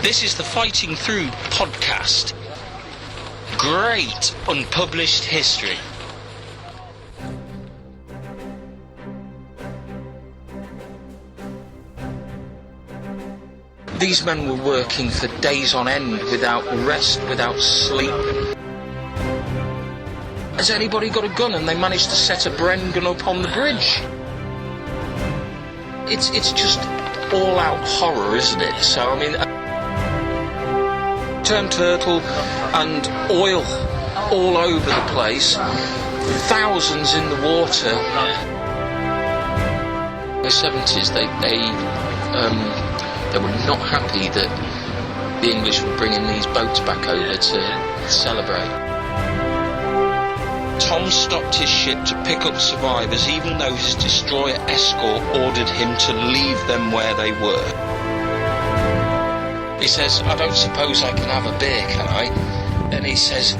This is the Fighting Through podcast. Great unpublished history. These men were working for days on end without rest, without sleep. Has anybody got a gun? And they managed to set a Bren gun up on the bridge. It's just all-out horror, isn't it? So, I mean, turned turtle and oil all over the place, thousands in the water. In the 70s, they were not happy that the English were bringing these boats back over to celebrate. Tom stopped his ship to pick up survivors, even though his destroyer escort ordered him to leave them where they were. He says, "I don't suppose I can have a beer, can I?" And he says,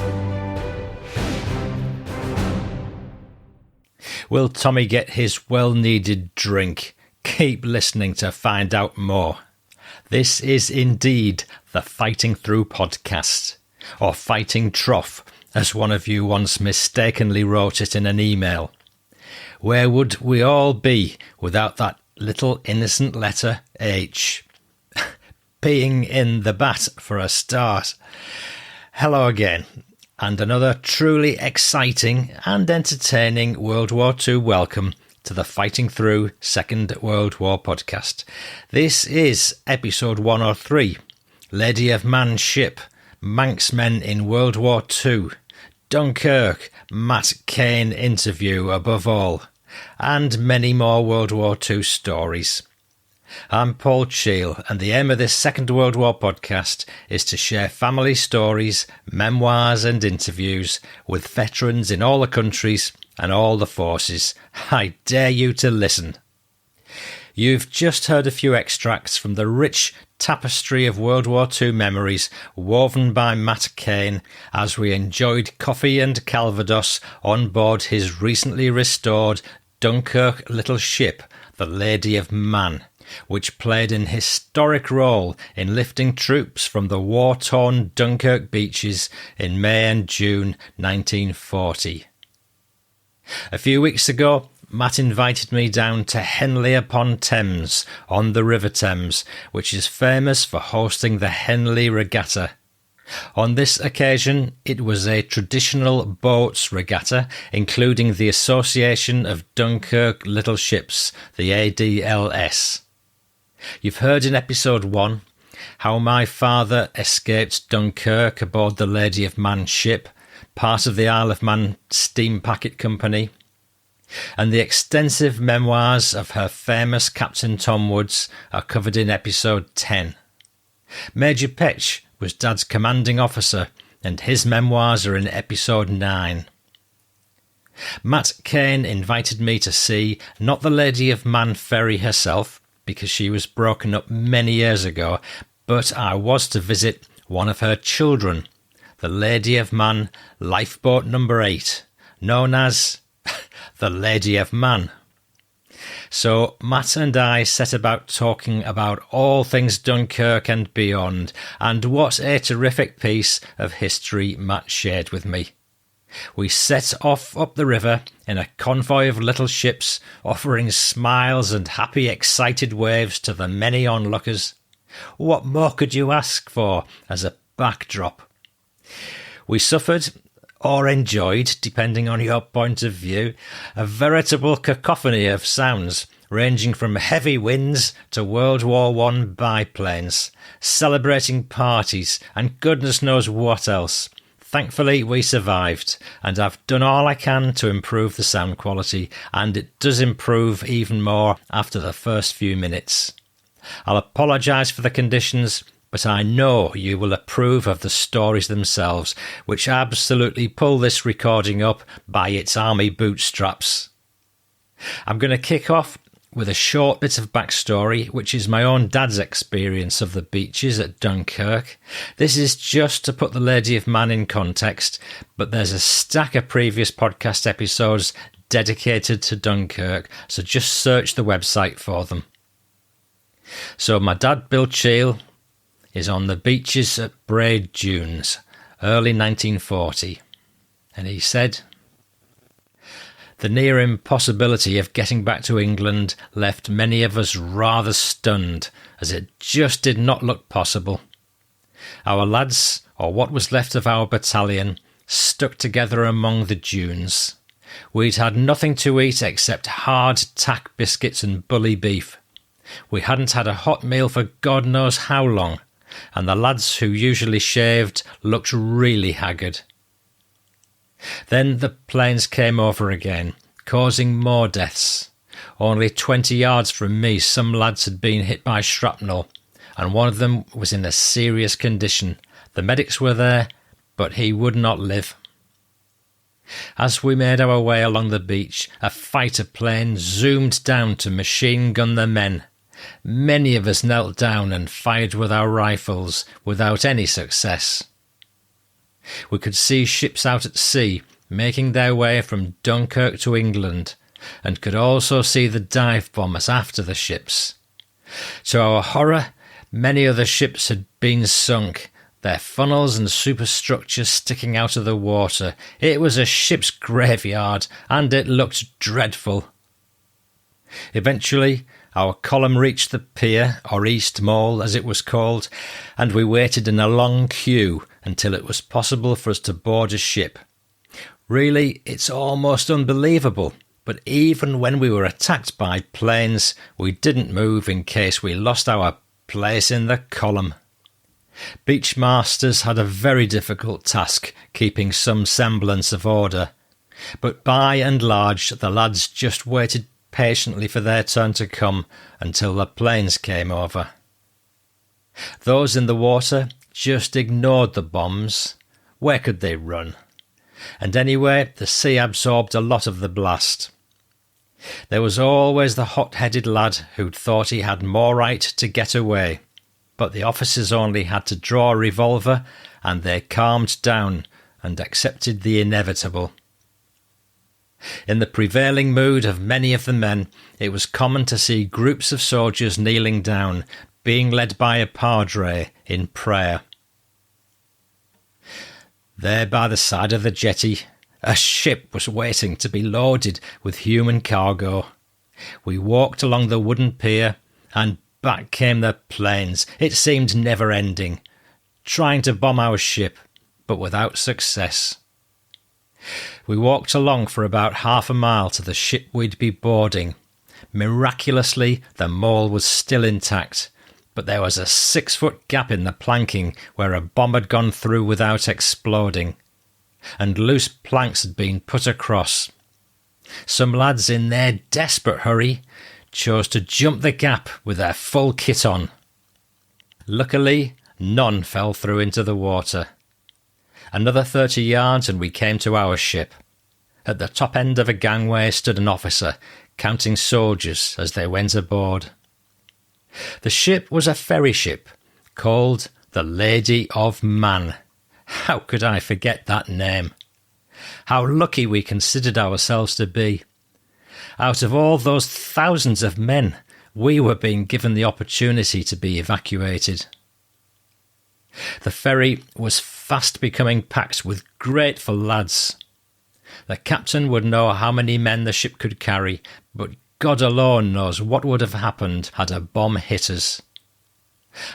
will Tommy get his well-needed drink? Keep listening to find out more. This is indeed the Fighting Through podcast, or Fighting Trough, as one of you once mistakenly wrote it in an email. Where would we all be without that little innocent letter H? Peeing in the bat for a start. Hello again, and another truly exciting and entertaining World War II welcome to the Fighting Through Second World War podcast. This is episode 103, Lady of Mann ship, Manxmen in World War II, Dunkirk, Matt Cain interview above all, and many more World War II stories. I'm Paul Cheel, and the aim of this Second World War podcast is to share family stories, memoirs and interviews with veterans in all the countries and all the forces. I dare you to listen. You've just heard a few extracts from the rich tapestry of World War II memories woven by Matt Cain as we enjoyed coffee and Calvados on board his recently restored Dunkirk little ship, the Lady of Mann, which played an historic role in lifting troops from the war-torn Dunkirk beaches in May and June 1940. A few weeks ago, Matt invited me down to Henley-upon-Thames on the River Thames, which is famous for hosting the Henley Regatta. On this occasion, it was a traditional boats regatta, including the Association of Dunkirk Little Ships, the ADLS. You've heard in episode 1 how my father escaped Dunkirk aboard the Lady of Mann ship, part of the Isle of Man Steam Packet Company, and the extensive memoirs of her famous Captain Tom Woods are covered in episode 10. Major Petch was Dad's commanding officer, and his memoirs are in episode 9. Matt Cain invited me to see not the Lady of Mann ferry herself, because she was broken up many years ago, but I was to visit one of her children, the Lady of Mann lifeboat number 8, known as the Lady of Mann. So Matt and I set about talking about all things Dunkirk and beyond, and what a terrific piece of history Matt shared with me. We set off up the river in a convoy of little ships, offering smiles and happy, excited waves to the many onlookers. What more could you ask for as a backdrop? We suffered, or enjoyed, depending on your point of view, a veritable cacophony of sounds, ranging from heavy winds to World War I biplanes, celebrating parties, and goodness knows what else. Thankfully, we survived, and I've done all I can to improve the sound quality, and it does improve even more after the first few minutes. I'll apologise for the conditions, but I know you will approve of the stories themselves, which absolutely pull this recording up by its army bootstraps. I'm going to kick off with a short bit of backstory, which is my own dad's experience of the beaches at Dunkirk. This is just to put the Lady of Mann in context, but there's a stack of previous podcast episodes dedicated to Dunkirk, so just search the website for them. So my dad, Bill Cheel, is on the beaches at Braid Dunes, early 1940, and he said, "The near impossibility of getting back to England left many of us rather stunned, as it just did not look possible. Our lads, or what was left of our battalion, stuck together among the dunes. We'd had nothing to eat except hard tack biscuits and bully beef. We hadn't had a hot meal for God knows how long, and the lads who usually shaved looked really haggard. Then the planes came over again, causing more deaths. Only 20 yards from me some lads had been hit by shrapnel, and one of them was in a serious condition. The medics were there, but he would not live. As we made our way along the beach, a fighter plane zoomed down to machine gun the men. Many of us knelt down and fired with our rifles, without any success. We could see ships out at sea, making their way from Dunkirk to England, and could also see the dive bombers after the ships. To our horror, many other ships had been sunk, their funnels and superstructures sticking out of the water. It was a ship's graveyard, and it looked dreadful. Eventually, our column reached the pier, or East Mole as it was called, and we waited in a long queue until it was possible for us to board a ship. Really, it's almost unbelievable, but even when we were attacked by planes, we didn't move in case we lost our place in the column. Beachmasters had a very difficult task keeping some semblance of order, but by and large the lads just waited patiently for their turn to come until the planes came over. Those in the water just ignored the bombs. Where could they run? And anyway, the sea absorbed a lot of the blast. There was always the hot-headed lad who'd thought he had more right to get away, but the officers only had to draw a revolver and they calmed down and accepted the inevitable. In the prevailing mood of many of the men, it was common to see groups of soldiers kneeling down, being led by a padre in prayer. There by the side of the jetty, a ship was waiting to be loaded with human cargo. We walked along the wooden pier, and back came the planes. It seemed never-ending, trying to bomb our ship, but without success. We walked along for about half a mile to the ship we'd be boarding. Miraculously, the mole was still intact, but there was a 6-foot gap in the planking where a bomb had gone through without exploding, and loose planks had been put across. Some lads, in their desperate hurry, chose to jump the gap with their full kit on. Luckily, none fell through into the water. Another 30 yards and we came to our ship. At the top end of a gangway stood an officer, counting soldiers as they went aboard. The ship was a ferry ship, called the Lady of Mann. How could I forget that name? How lucky we considered ourselves to be. Out of all those thousands of men, we were being given the opportunity to be evacuated. The ferry was fast becoming packed with grateful lads. The captain would know how many men the ship could carry, but God alone knows what would have happened had a bomb hit us.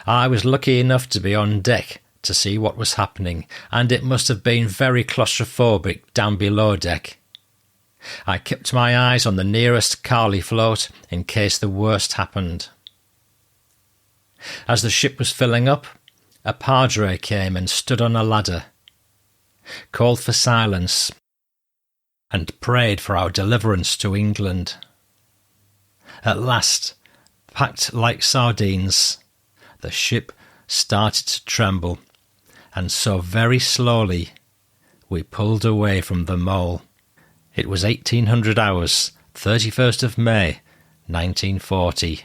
I was lucky enough to be on deck to see what was happening, and it must have been very claustrophobic down below deck. I kept my eyes on the nearest Carley float in case the worst happened. As the ship was filling up, a padre came and stood on a ladder, called for silence, and prayed for our deliverance to England. At last, packed like sardines, the ship started to tremble, and so very slowly we pulled away from the mole. It was 1800 hours, 31st of May, 1940.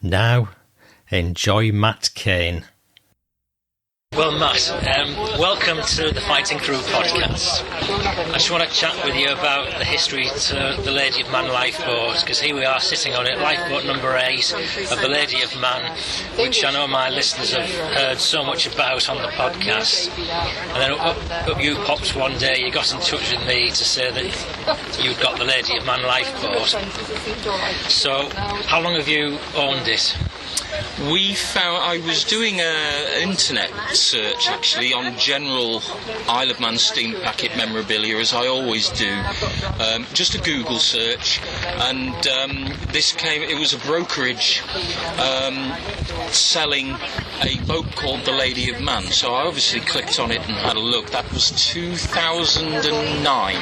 Now, enjoy Matt Cain. Well, Matt, welcome to the Fighting Through podcast. I just want to chat with you about the history to the Lady of Mann lifeboat, because here we are sitting on it, lifeboat number 8 of the Lady of Mann, which I know my listeners have heard so much about on the podcast. And then up you popped one day, you got in touch with me to say that you'd got the Lady of Mann lifeboat. So, how long have you owned it? I was doing an internet search actually on general Isle of Man steam packet memorabilia, as I always do, just a Google search, and it was a brokerage selling a boat called the Lady of Mann, so I obviously clicked on it and had a look. That was 2009.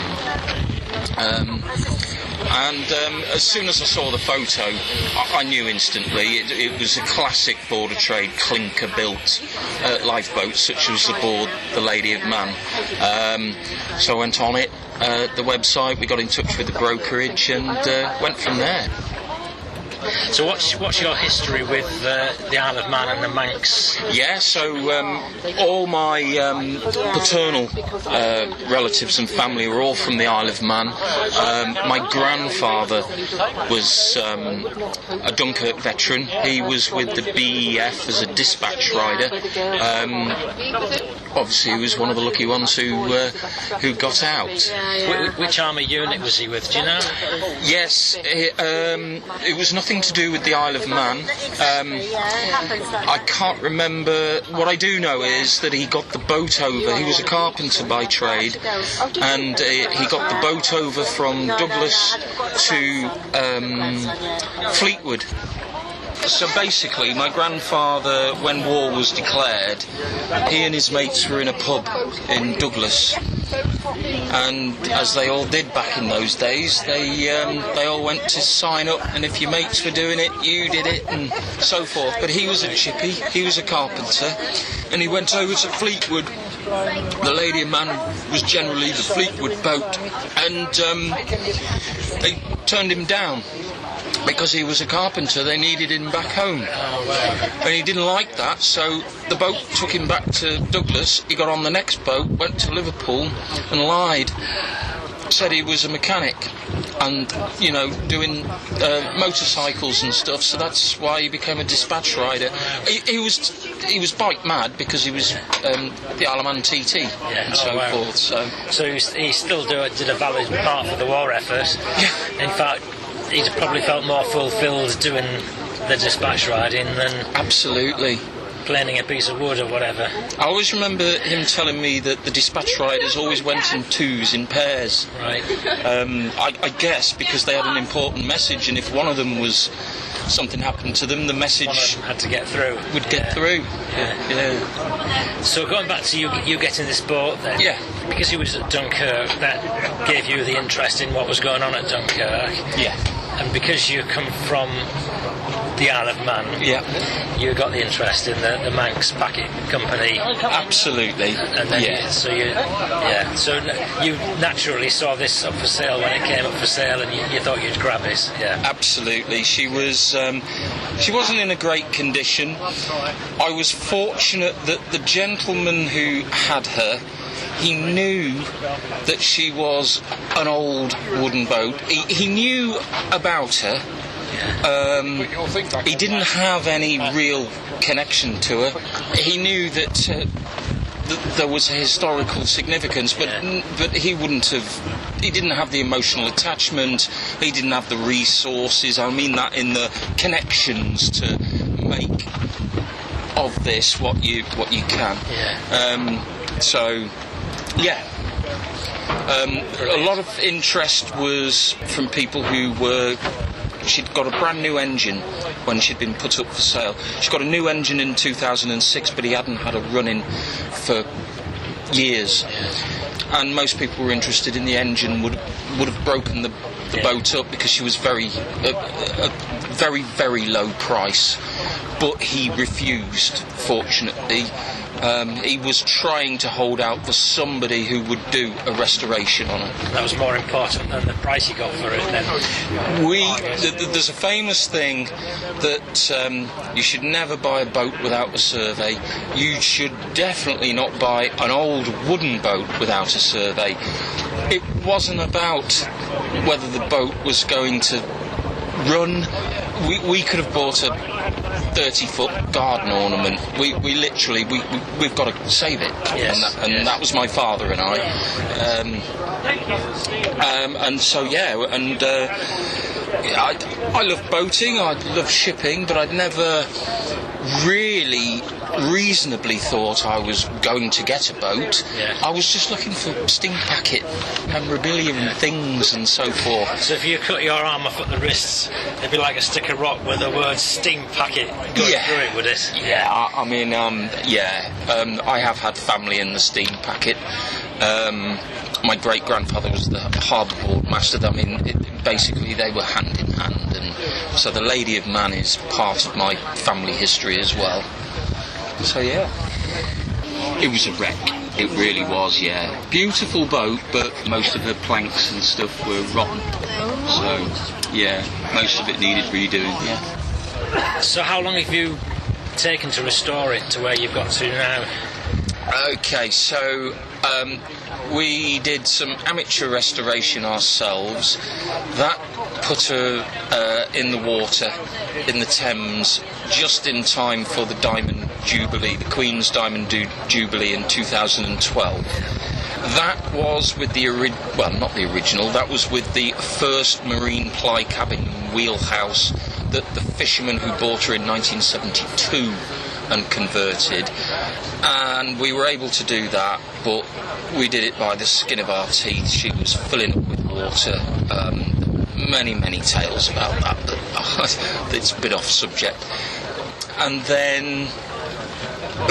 As soon as I saw the photo, I knew instantly it was a classic Border Trade clinker-built lifeboat, such as aboard the Lady of Mann. So I went on it, the website, we got in touch with the brokerage, and went from there. So what's your history with the Isle of Man and the Manx? Yeah, so all my paternal relatives and family were all from the Isle of Man. My grandfather was a Dunkirk veteran. He was with the BEF as a dispatch rider. Obviously, he was one of the lucky ones who got out. Which army unit was he with? Do you know? Yes, it was nothing to do with the Isle of Man. I can't remember. What I do know is that he got the boat over. He was a carpenter by trade, and he got the boat over from Douglas to Fleetwood. So basically, my grandfather, when war was declared, he and his mates were in a pub in Douglas, and as they all did back in those days, they all went to sign up, and if your mates were doing it, you did it, and so forth. But he was a chippy, he was a carpenter, and he went over to Fleetwood. The Lady of Mann was generally the Fleetwood boat, and they turned him down. Because he was a carpenter, they needed him back home. And he didn't like that, so the boat took him back to Douglas. He got on the next boat, went to Liverpool, and lied. Said he was a mechanic and, doing motorcycles and stuff, so that's why he became a dispatch rider. He was bike mad because he was the Isle of Man TT and so forth. So he still did a valid part for the war effort. Yeah. In fact, he'd probably felt more fulfilled doing the dispatch riding than absolutely planing a piece of wood or whatever. I always remember him telling me that the dispatch riders always went in twos, in pairs. Right. I guess because they had an important message, and if one of them was something happened to them, the message one of them had to get through. Would get through. Yeah. So going back to you getting this boat then. Yeah. Because you was at Dunkirk, that gave you the interest in what was going on at Dunkirk. Yeah. And because you come from the Isle of Man, you got the interest in the Manx packet company. Absolutely. And then so you naturally saw this up for sale when it came up for sale, and you thought you'd grab it. Yeah. Absolutely. She wasn't in a great condition. I was fortunate that the gentleman who had her, he knew that she was an old wooden boat. He knew about her. He didn't have any real connection to her. He knew that there was a historical significance, but he wouldn't have. He didn't have the emotional attachment. He didn't have the resources. I mean that in the connections to make of this what you can. A lot of interest was from people who were. She'd got a brand new engine when she'd been put up for sale. She got a new engine in 2006, but he hadn't had a run-in for years. And most people were interested in the engine, would have broken the boat up because she was very, very low price. but he refused, fortunately. He was trying to hold out for somebody who would do a restoration on it. That was more important than the price you got for it then. There's a famous thing that you should never buy a boat without a survey. You should definitely not buy an old wooden boat without a survey. It wasn't about whether the boat was going to run. We could have bought a 30-foot garden ornament. We've got to save it. Yes, and that was my father and I. And so, yeah, and I love boating, I love shipping, but I'd never really reasonably thought I was going to get a boat. Yeah. I was just looking for steam packet memorabilia and things and so forth. So if you cut your arm off at the wrists, it'd be like a stick of rock with the word steam packet going through it, would it? Yeah, I have had family in the steam packet. My great-grandfather was the harbour board master. I mean, basically they were hand in hand, and so the Lady of Mann is part of my family history as well. So yeah, it was a wreck. It really was, yeah. Beautiful boat, but most of her planks and stuff were rotten. So yeah, most of it needed redoing. Yeah. So how long have you taken to restore it to where you've got to now? Okay, so we did some amateur restoration ourselves. That put her in the water, in the Thames, just in time for the Diamond Jubilee, the Queen's Diamond Jubilee in 2012. That was with not the original, that was with the first marine ply cabin wheelhouse that the fisherman who bought her in 1972 and converted, and we were able to do that, but we did it by the skin of our teeth. She was filling up with water. Many tales about that, but it's a bit off subject. And then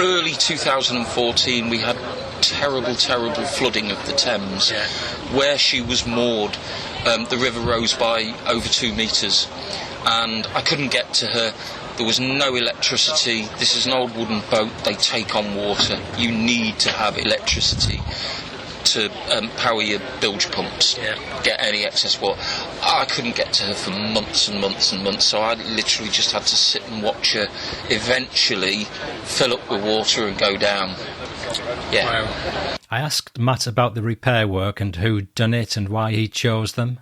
early 2014 we had terrible flooding of the Thames. Yeah. Where she was moored, the river rose by over 2 metres, and I couldn't get to her. There was no electricity. This is an old wooden boat. They take on water. You need to have electricity to power your bilge pumps, get any excess water. I couldn't get to her for months and months and months, so I literally just had to sit and watch her eventually fill up with water and go down. Yeah. Wow. I asked Matt about the repair work and who'd done it and why he chose them.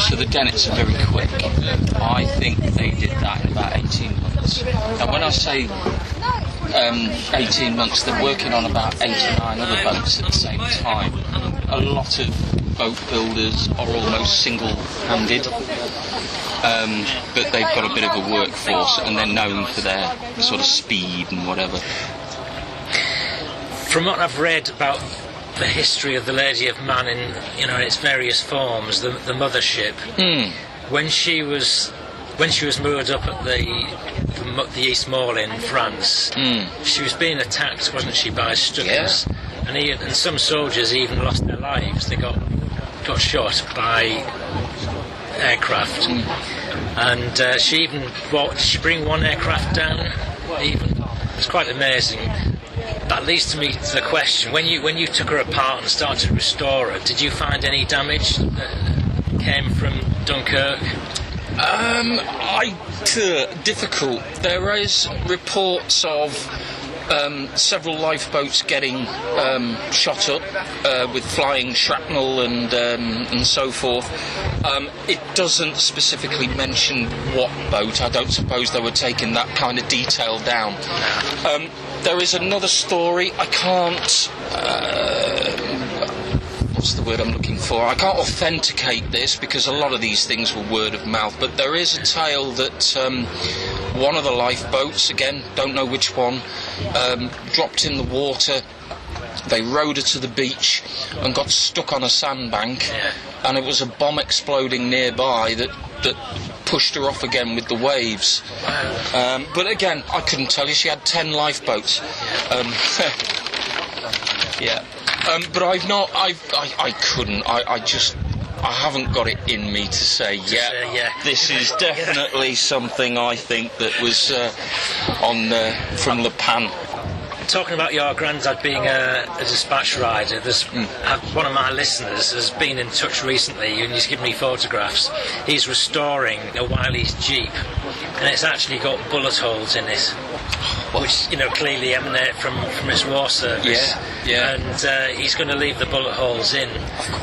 So the Dennets are very quick. I think they did that in about 18 months. Now when I say 18 months, they're working on about 8 or 9 other boats at the same time. A lot of boat builders are almost single-handed, but they've got a bit of a workforce and they're known for their sort of speed and whatever. From what I've read about the history of the Lady of Mann in its various forms, the mothership, when she was moored up at the East Mall in France, she was being attacked, wasn't she, by Stuckers? Yeah. And some soldiers even lost their lives. They got shot by aircraft. And she bring one aircraft down even? It's quite amazing. That leads me to the question: when you took her apart and started to restore her, did you find any damage that came from Dunkirk? Difficult. There is reports of several lifeboats getting shot up with flying shrapnel and so forth. It doesn't specifically mention what boat. I don't suppose they were taking that kind of detail down. There is another story. I can't... what's the word I'm looking for? I can't authenticate this because a lot of these things were word of mouth, but there is a tale that one of the lifeboats, again, don't know which one, dropped in the water. They rowed her to the beach and got stuck on a sandbank, and it was a bomb exploding nearby that pushed her off again with the waves. But again, I couldn't tell you. She had 10 lifeboats. Yeah. But I couldn't. I just I haven't got it in me to say, this is definitely something I think that was from Le Pan. Talking about your granddad being a dispatch rider, one of my listeners has been in touch recently and he's given me photographs. He's restoring a Wiley's Jeep, and it's actually got bullet holes in it, which clearly emanate from his war service. Yeah. And he's going to leave the bullet holes in,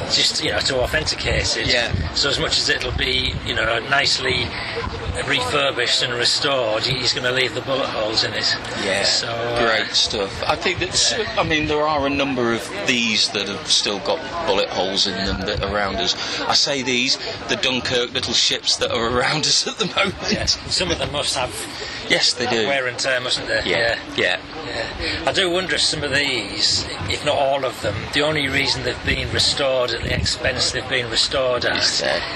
just to authenticate it. Yeah. So as much as it'll be nicely refurbished and restored, he's going to leave the bullet holes in it. Yeah. So great stuff. I think that I mean there are a number of these that have still got bullet holes in them that are around us. I say these, the Dunkirk little ships that are around us at the moment. Yes. Some of them must have. Yes, they do. Wear and tear, mustn't they? Yeah. I do wonder if some of these, if not all of them, the only reason they've been restored at the expense they've been restored at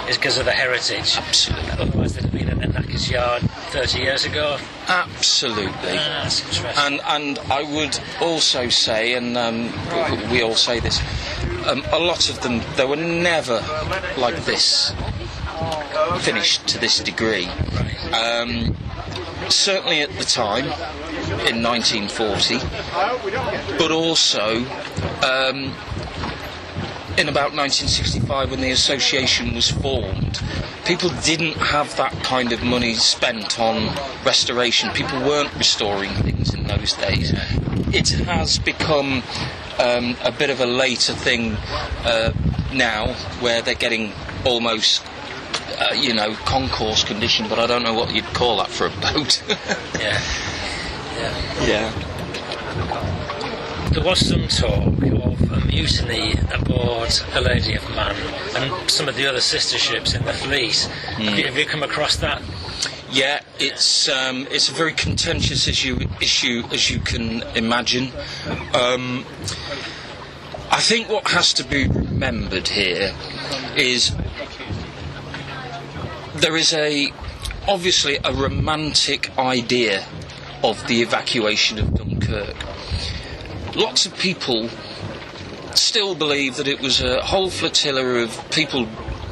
is because of the heritage. Absolutely. Otherwise they'd have been in a knacker's yard 30 years ago. Absolutely. That's interesting. And I would also say, and we all say this, a lot of them, they were never like this, finished to this degree. Right. Certainly at the time, in 1940, but also in about 1965 when the association was formed. People didn't have that kind of money spent on restoration. People weren't restoring things in those days. It has become a bit of a later thing now, where they're getting almost concourse condition, but I don't know what you'd call that for a boat. Yeah. There was some talk of a mutiny aboard the Lady of Mann and some of the other sister ships in the fleet. Have you come across that? Yeah, it's a very contentious issue as you can imagine. I think what has to be remembered here is there is obviously a romantic idea of the evacuation of Dunkirk. Lots of people still believe that it was a whole flotilla of people,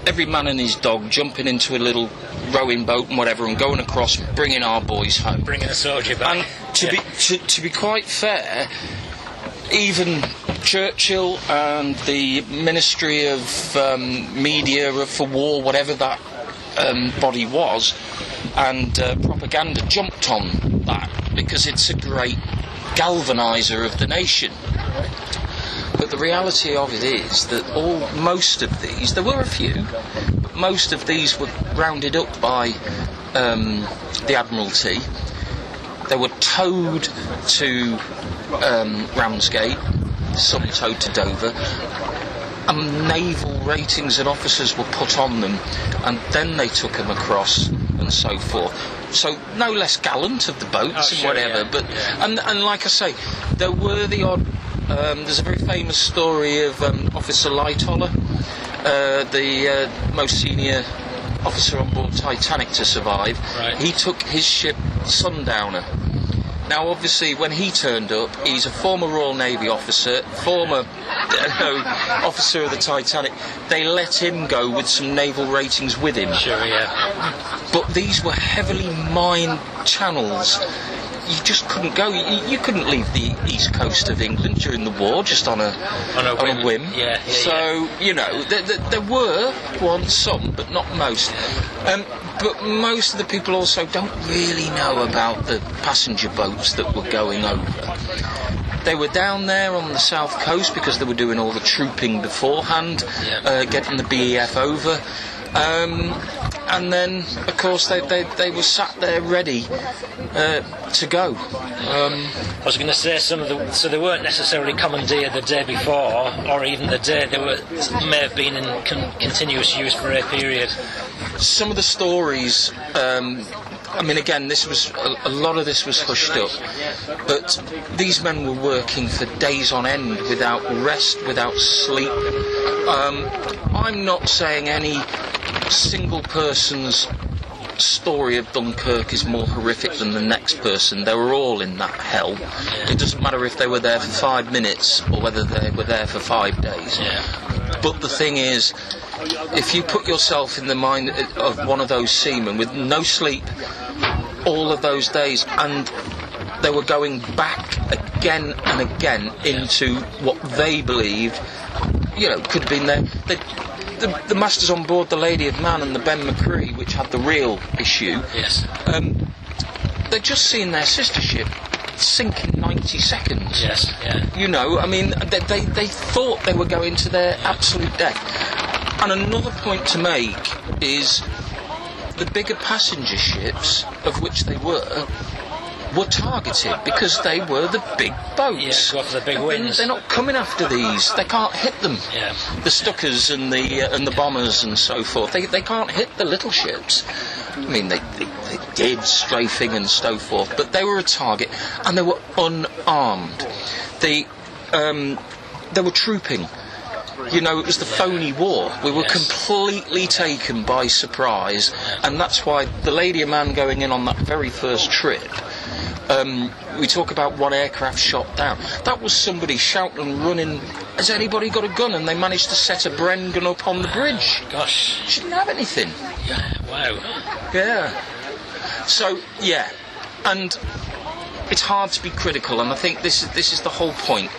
every man and his dog, jumping into a little rowing boat and whatever and going across, bringing our boys home. Bringing a soldier back. And to be quite fair, even Churchill and the Ministry of Media for War, whatever that body was, and propaganda jumped on that because it's a great galvaniser of the nation. But the reality of it is that most of these, there were a few, but most of these were rounded up by the Admiralty. They were towed to Ramsgate, some towed to Dover, and naval ratings and officers were put on them, and then they took them across and so forth. So no less gallant of the boats and whatever, but and like I say, there were the odd. There's a very famous story of Officer Lightoller, the most senior officer on board Titanic to survive. Right. He took his ship Sundowner. Now, obviously, when he turned up, he's a former Royal Navy officer, former officer of the Titanic. They let him go with some naval ratings with him. Sure, yeah. But these were heavily mined channels. You just couldn't go. You couldn't leave the east coast of England during the war just on a whim. Yeah, so, there were some, but not most. But most of the people also don't really know about the passenger boats that were going over. They were down there on the south coast because they were doing all the trooping beforehand, getting the BEF over. And then, of course, they were sat there ready to go. I was going to say so they weren't necessarily commandeered the day before, or even the day they may have been in continuous use for a period. Some of the stories. I mean, again, a lot of this was hushed up, but these men were working for days on end without rest, without sleep. I'm not saying any single person's story of Dunkirk is more horrific than the next person. They were all in that hell. It doesn't matter if they were there for 5 minutes or whether they were there for 5 days. Yeah. But the thing is, if you put yourself in the mind of one of those seamen with no sleep all of those days, and they were going back again and again into what they believed, could have been the masters on board the Lady of Mann and the Ben McCree, which had the real issue. Yes. They'd just seen their sister ship sink in 90 seconds. Yes, yeah. They thought they were going to their absolute death. And another point to make is the bigger passenger ships, of which they were targeted because they were the big boats. Yeah, go for the big wins. They're not coming after these. They can't hit them. Yeah. The Stuckers and the bombers and so forth. They can't hit the little ships. I mean, they did strafing and so forth, but they were a target, and they were unarmed. They were trooping. It was the phony war. We were completely taken by surprise, and that's why the Lady of Mann going in on that very first trip, we talk about one aircraft shot down. That was somebody shouting and running, has anybody got a gun? And they managed to set a Bren gun up on the bridge. Gosh. She didn't have anything. Yeah, wow. Yeah. So, yeah. And it's hard to be critical, and I think this is the whole point.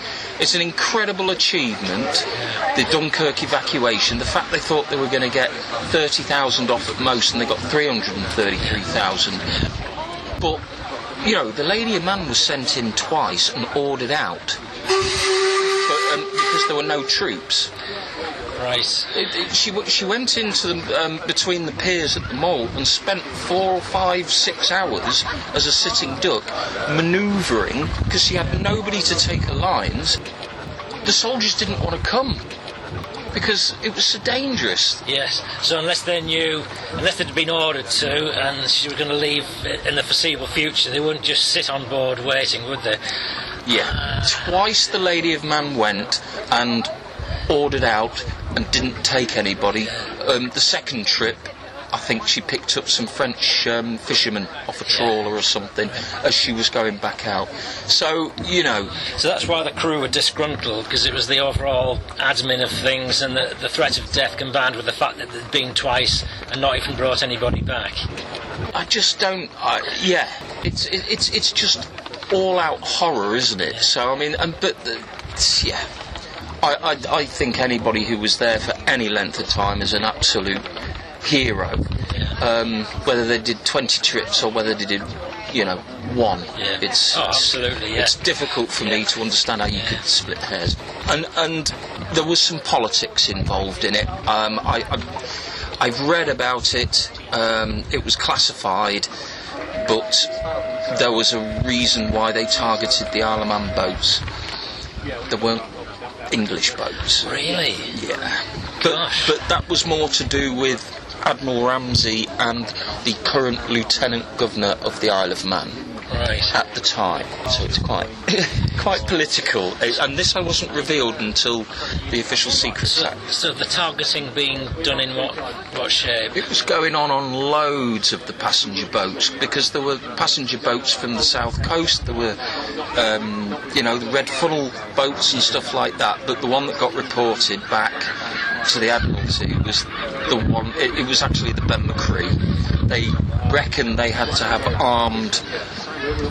It's an incredible achievement, the Dunkirk evacuation. The fact they thought they were going to get 30,000 off at most, and they got 333,000. But, the Lady of Mann was sent in twice and ordered out because there were no troops. Right. She went into between the piers at the mole and spent 4 or 5, 6 hours as a sitting duck, manoeuvring, because she had nobody to take her lines. The soldiers didn't want to come because it was so dangerous. Yes. So unless they'd been ordered to, and she was going to leave in the foreseeable future, they wouldn't just sit on board waiting, would they? Yeah. Twice the Lady of Mann went and ordered out and didn't take anybody. The second trip, I think she picked up some French fishermen off a trawler or something as she was going back out. So, So that's why the crew were disgruntled, because it was the overall admin of things and the threat of death combined with the fact that they'd been twice and not even brought anybody back. I just don't... It's just all-out horror, isn't it? So, I mean... I think anybody who was there for any length of time is an absolute hero. Whether they did 20 trips or whether they did, one. Yeah. Absolutely, yeah. It's difficult for me to understand how you could split hairs. And there was some politics involved in it. I've read about it. It was classified, but there was a reason why they targeted the Isle of Man boats. There weren't English boats. Really? Yeah. But that was more to do with Admiral Ramsay and the current Lieutenant Governor of the Isle of Man. Right. At the time. So it's quite political. And this wasn't revealed until the Official Secrets Act. So the targeting being done in what shape? It was going on loads of the passenger boats, because there were passenger boats from the south coast, there were, the red funnel boats and stuff like that, but the one that got reported back to the Admiralty was the one, it was actually the Ben McCree. They reckoned they had to have armed...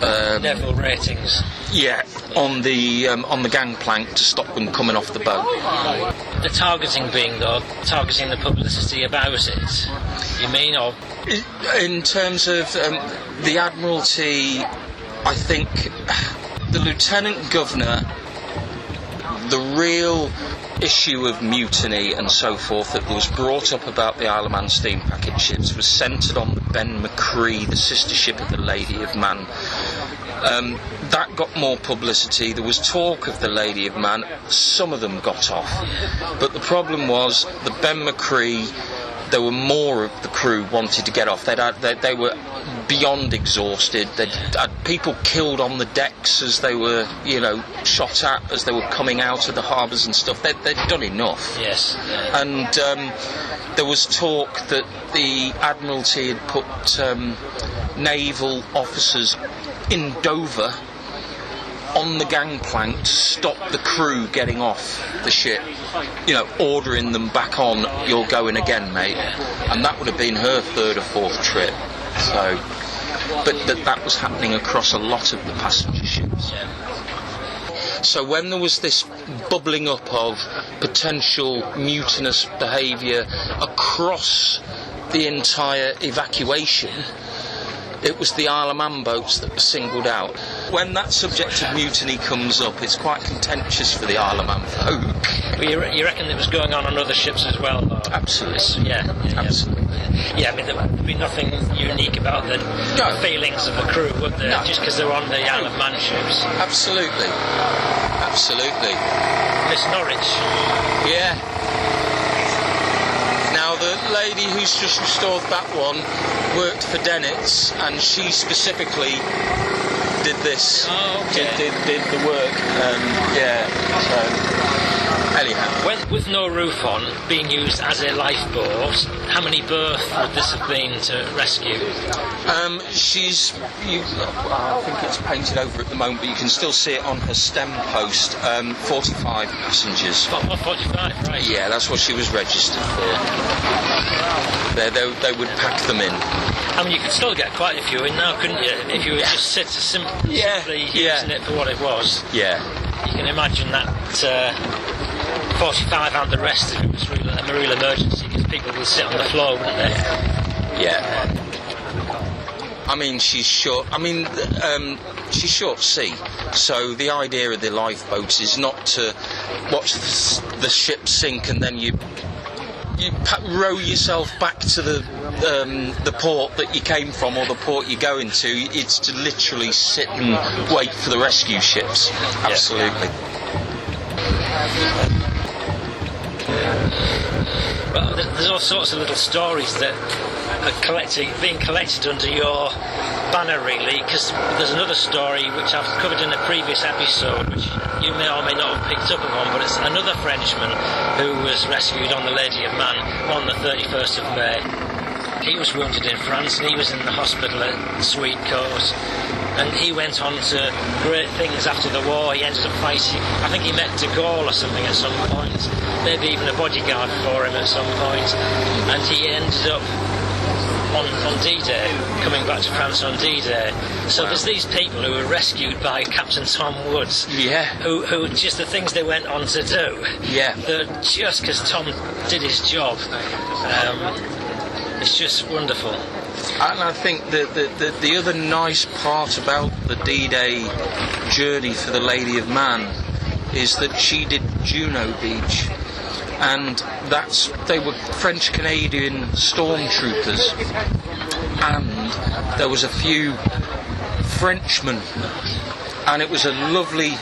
Level ratings. Yeah, on the gangplank to stop them coming off the boat. The targeting being, though, targeting the publicity about it, you mean, or...? In terms of the Admiralty, I think the Lieutenant Governor, the real issue of mutiny and so forth that was brought up about the Isle of Man steam packet ships was centred on the Ben McCree, the sister ship of the Lady of Mann. That got more publicity. There was talk of the Lady of Mann. Some of them got off. But the problem was the Ben McCree, there were more of the crew wanted to get off. They were beyond exhausted. They'd had people killed on the decks as they were, shot at as they were coming out of the harbours and stuff. They'd done enough. Yes. And there was talk that the Admiralty had put naval officers in Dover on the gangplank to stop the crew getting off the ship, ordering them back on. You're going again, mate. And that would have been her third or fourth trip. So, but that was happening across a lot of the passenger ships. So when there was this bubbling up of potential mutinous behaviour across the entire evacuation, it was the Isle of Man boats that were singled out. When that subject of mutiny comes up, it's quite contentious for the Isle of Man folk. Well, you reckon it was going on other ships as well, though? Absolutely. Yeah. Absolutely. Yeah, I mean, there would be nothing unique about the feelings of the crew, would there? No. Just because they were on the Isle of Man ships. Absolutely. Miss Norwich. Yeah. Now, the lady who's just restored that one worked for Dennett's, and she specifically did this. Oh, okay. Did the work. So, anyhow. With no roof on, being used as a lifeboat, how many berths would this have been to rescue? I think it's painted over at the moment, but you can still see it on her stem post. 45 passengers. Oh, 45, right. Yeah, that's what she was registered for. They would pack them in. I mean, you could still get quite a few in now, couldn't you? If you were just simply using it for what it was. Yeah. You can imagine that 45 and the rest if it was a real emergency, because people would sit on the floor, wouldn't they? Yeah. I mean, she's short sea, so the idea of the lifeboats is not to watch the ship sink and then you row yourself back to the port that you came from or the port you're going to. It's to literally sit and wait for the rescue ships. Absolutely. Well, there's all sorts of little stories that are being collected under your banner, really, because there's another story which I've covered in a previous episode, which you may or may not have picked up upon, but it's another Frenchman who was rescued on the Lady of Mann on the 31st of May. He was wounded in France and he was in the hospital at Sweetcoat, and he went on to great things after the war. He ended up fighting, I think he met de Gaulle or something at some point, maybe even a bodyguard for him at some point, and he ended up on D-Day, coming back to France on D-Day. So there's these people who were rescued by Captain Tom Woods, who just the things they went on to do, that just because Tom did his job, it's just wonderful. And I think the other nice part about the D-Day journey for the Lady of Mann is that she did Juno Beach, and they were French-Canadian stormtroopers, and there was a few Frenchmen, and it was a lovely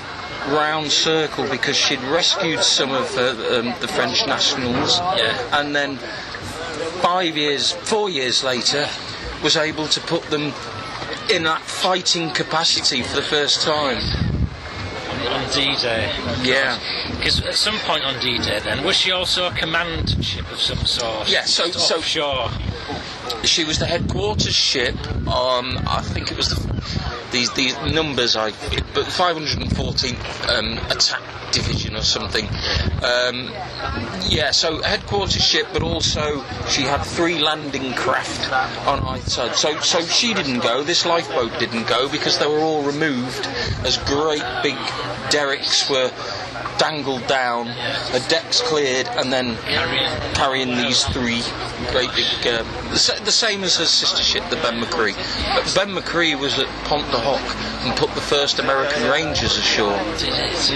round circle because she'd rescued some of the French nationals, and then 4 years later was able to put them in that fighting capacity for the first time. On D-Day. Yeah. Because at some point on D-Day then, was she also a command ship of some sort? Yeah, so offshore. She was the headquarters ship on, I think it was these numbers, but 514th Attack Division or something. So headquarters ship, but also she had 3 landing craft on either side. So she didn't go, this lifeboat didn't go, because they were all removed as great big derricks were dangled down, the decks cleared, and then carrying these 3 great big, the same as her sister ship, the Ben McCree. But Ben McCree was at Pont de Hoc and put the first American Rangers ashore. Did it?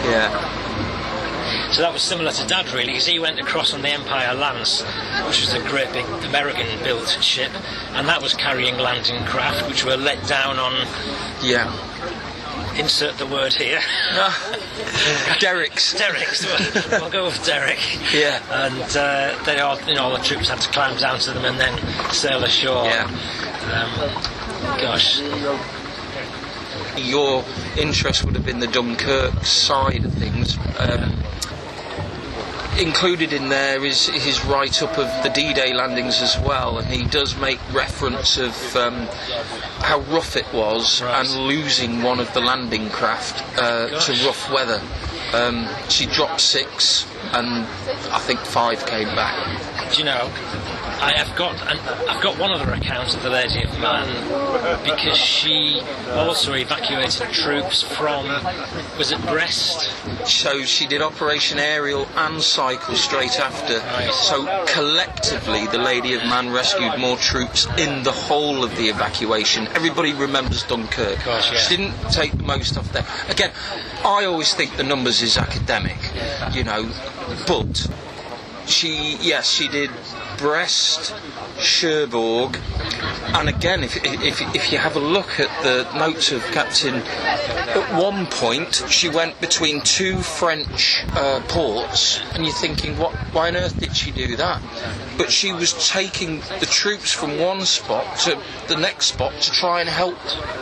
Yeah. So that was similar to Dad, really, because he went across on the Empire Lance, which was a great big American-built ship, and that was carrying landing craft, which were let down on... Yeah. Insert the word here. Derricks. Derricks. We'll go with Derrick. Yeah. And they all, all the troops had to climb down to them and then sail ashore. Yeah. Gosh. Your interest would have been the Dunkirk side of things. included in there is his write-up of the D-Day landings as well, and he does make reference of how rough it was and losing one of the landing craft to rough weather. She dropped 6 and I think 5 came back. Do you know, I've got one other account of the Lady of Mann, because she also evacuated troops from, was it Brest? So she did Operation Aerial and Cycle straight after. Right. So collectively the Lady of Mann rescued more troops in the whole of the evacuation. Everybody remembers Dunkirk. Gosh, yeah. She didn't take the most off there. Again, I always think the numbers is academic, you know, but she did Brest, Cherbourg, and again, if you have a look at the notes of Captain, at one point she went between 2 French ports, and you're thinking, why on earth did she do that? But she was taking the troops from one spot to the next spot to try and help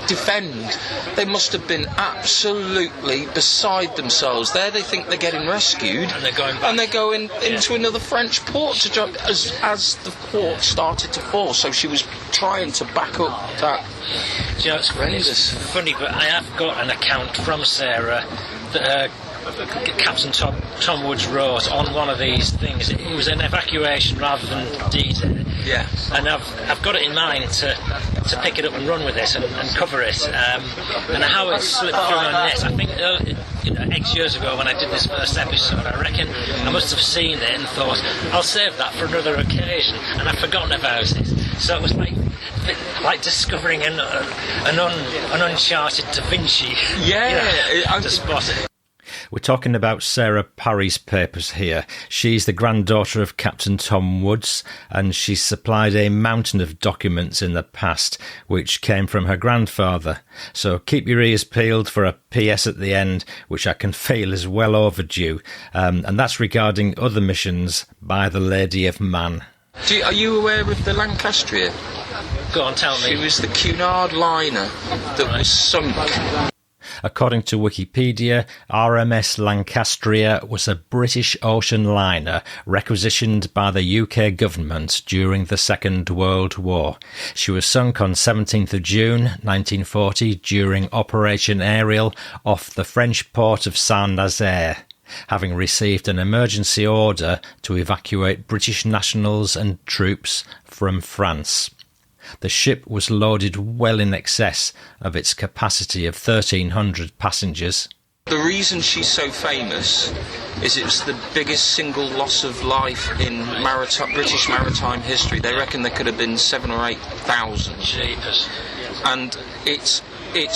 defend. They must have been absolutely beside themselves. There they think they're getting rescued, and they're going back. And they're going into another French port to jump as the port started to fall. So she was trying to back up that. Do you know, it's funny, but I have got an account from Sarah that Captain Tom Woods wrote on one of these things. It was an evacuation rather than D-Day. Yeah. And I've got it in mind to pick it up and run with it and cover it. And how it slipped through my net. I think X years ago when I did this first episode, I reckon I must have seen it and thought, I'll save that for another occasion, and I've forgotten about it. So it was like discovering an uncharted Da Vinci. Yeah, to spot it. We're talking about Sarah Parry's papers here. She's the granddaughter of Captain Tom Woods, and she supplied a mountain of documents in the past which came from her grandfather. So keep your ears peeled for a PS at the end, which I can feel is well overdue, and that's regarding other missions by the Lady of Mann. Are you aware of the Lancastria? Go on, tell me. She was the Cunard liner that was sunk. According to Wikipedia, RMS Lancastria was a British ocean liner requisitioned by the UK government during the Second World War. She was sunk on 17th of June 1940 during Operation Aerial off the French port of Saint-Nazaire, having received an emergency order to evacuate British nationals and troops from France. The ship was loaded well in excess of its capacity of 1,300 passengers. The reason she's so famous is it was the biggest single loss of life in British maritime history. They reckon there could have been 7,000 or 8,000. Jeepers. And it's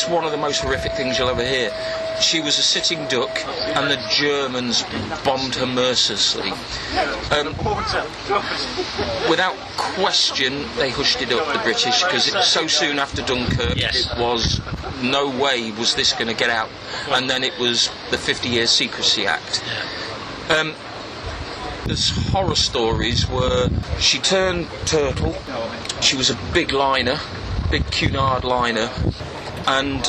one of the most horrific things you'll ever hear. She was a sitting duck, and the Germans bombed her mercilessly. Without question, they hushed it up, the British, because so soon after Dunkirk, yes. It was no way was this going to get out. And then it was the 50-Year Secrecy Act. There's horror stories where she turned turtle. She was a big liner, big Cunard liner, and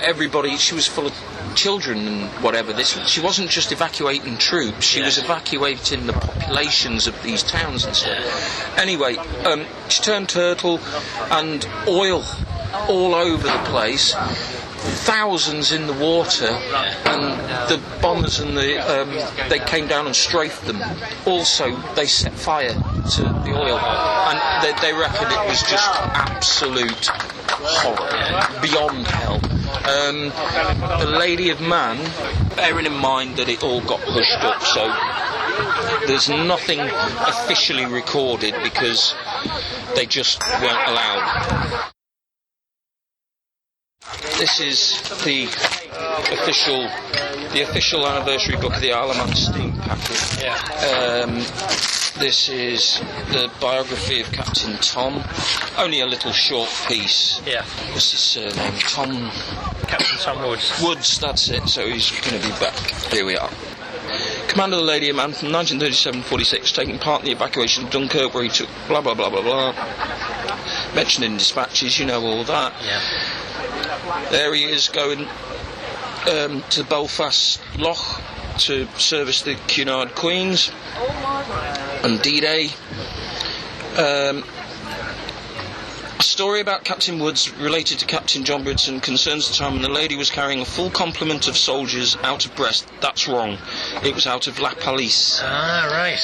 everybody. She was full of children and whatever. She wasn't just evacuating troops. She was evacuating the populations of these towns and stuff. Anyway, she turned turtle, and oil all over the place. Thousands in the water, and the bombers and they came down and strafed them. Also, they set fire to the oil, and they reckon it was just absolute horror, beyond hell. The Lady of Mann, bearing in mind that it all got hushed up, so there's nothing officially recorded because they just weren't allowed. This is the official anniversary book of the Isle of Man steam packet. Yeah. This is the biography of Captain Tom. Only a little short piece. Yeah. What's his surname? Captain Tom Woods. Woods, that's it. So he's going to be back. Here we are. Commander of the Lady of Mann from 1937-46, taking part in the evacuation of Dunkirk, where he took blah blah blah blah blah. Mentioned in dispatches, you know all that. Yeah. There he is going to Belfast Loch, to service the Cunard Queens on D-Day. A story about Captain Woods related to Captain John Bridson concerns the time when the lady was carrying a full complement of soldiers out of Brest. That's wrong. It was out of La Palisse. Ah, right.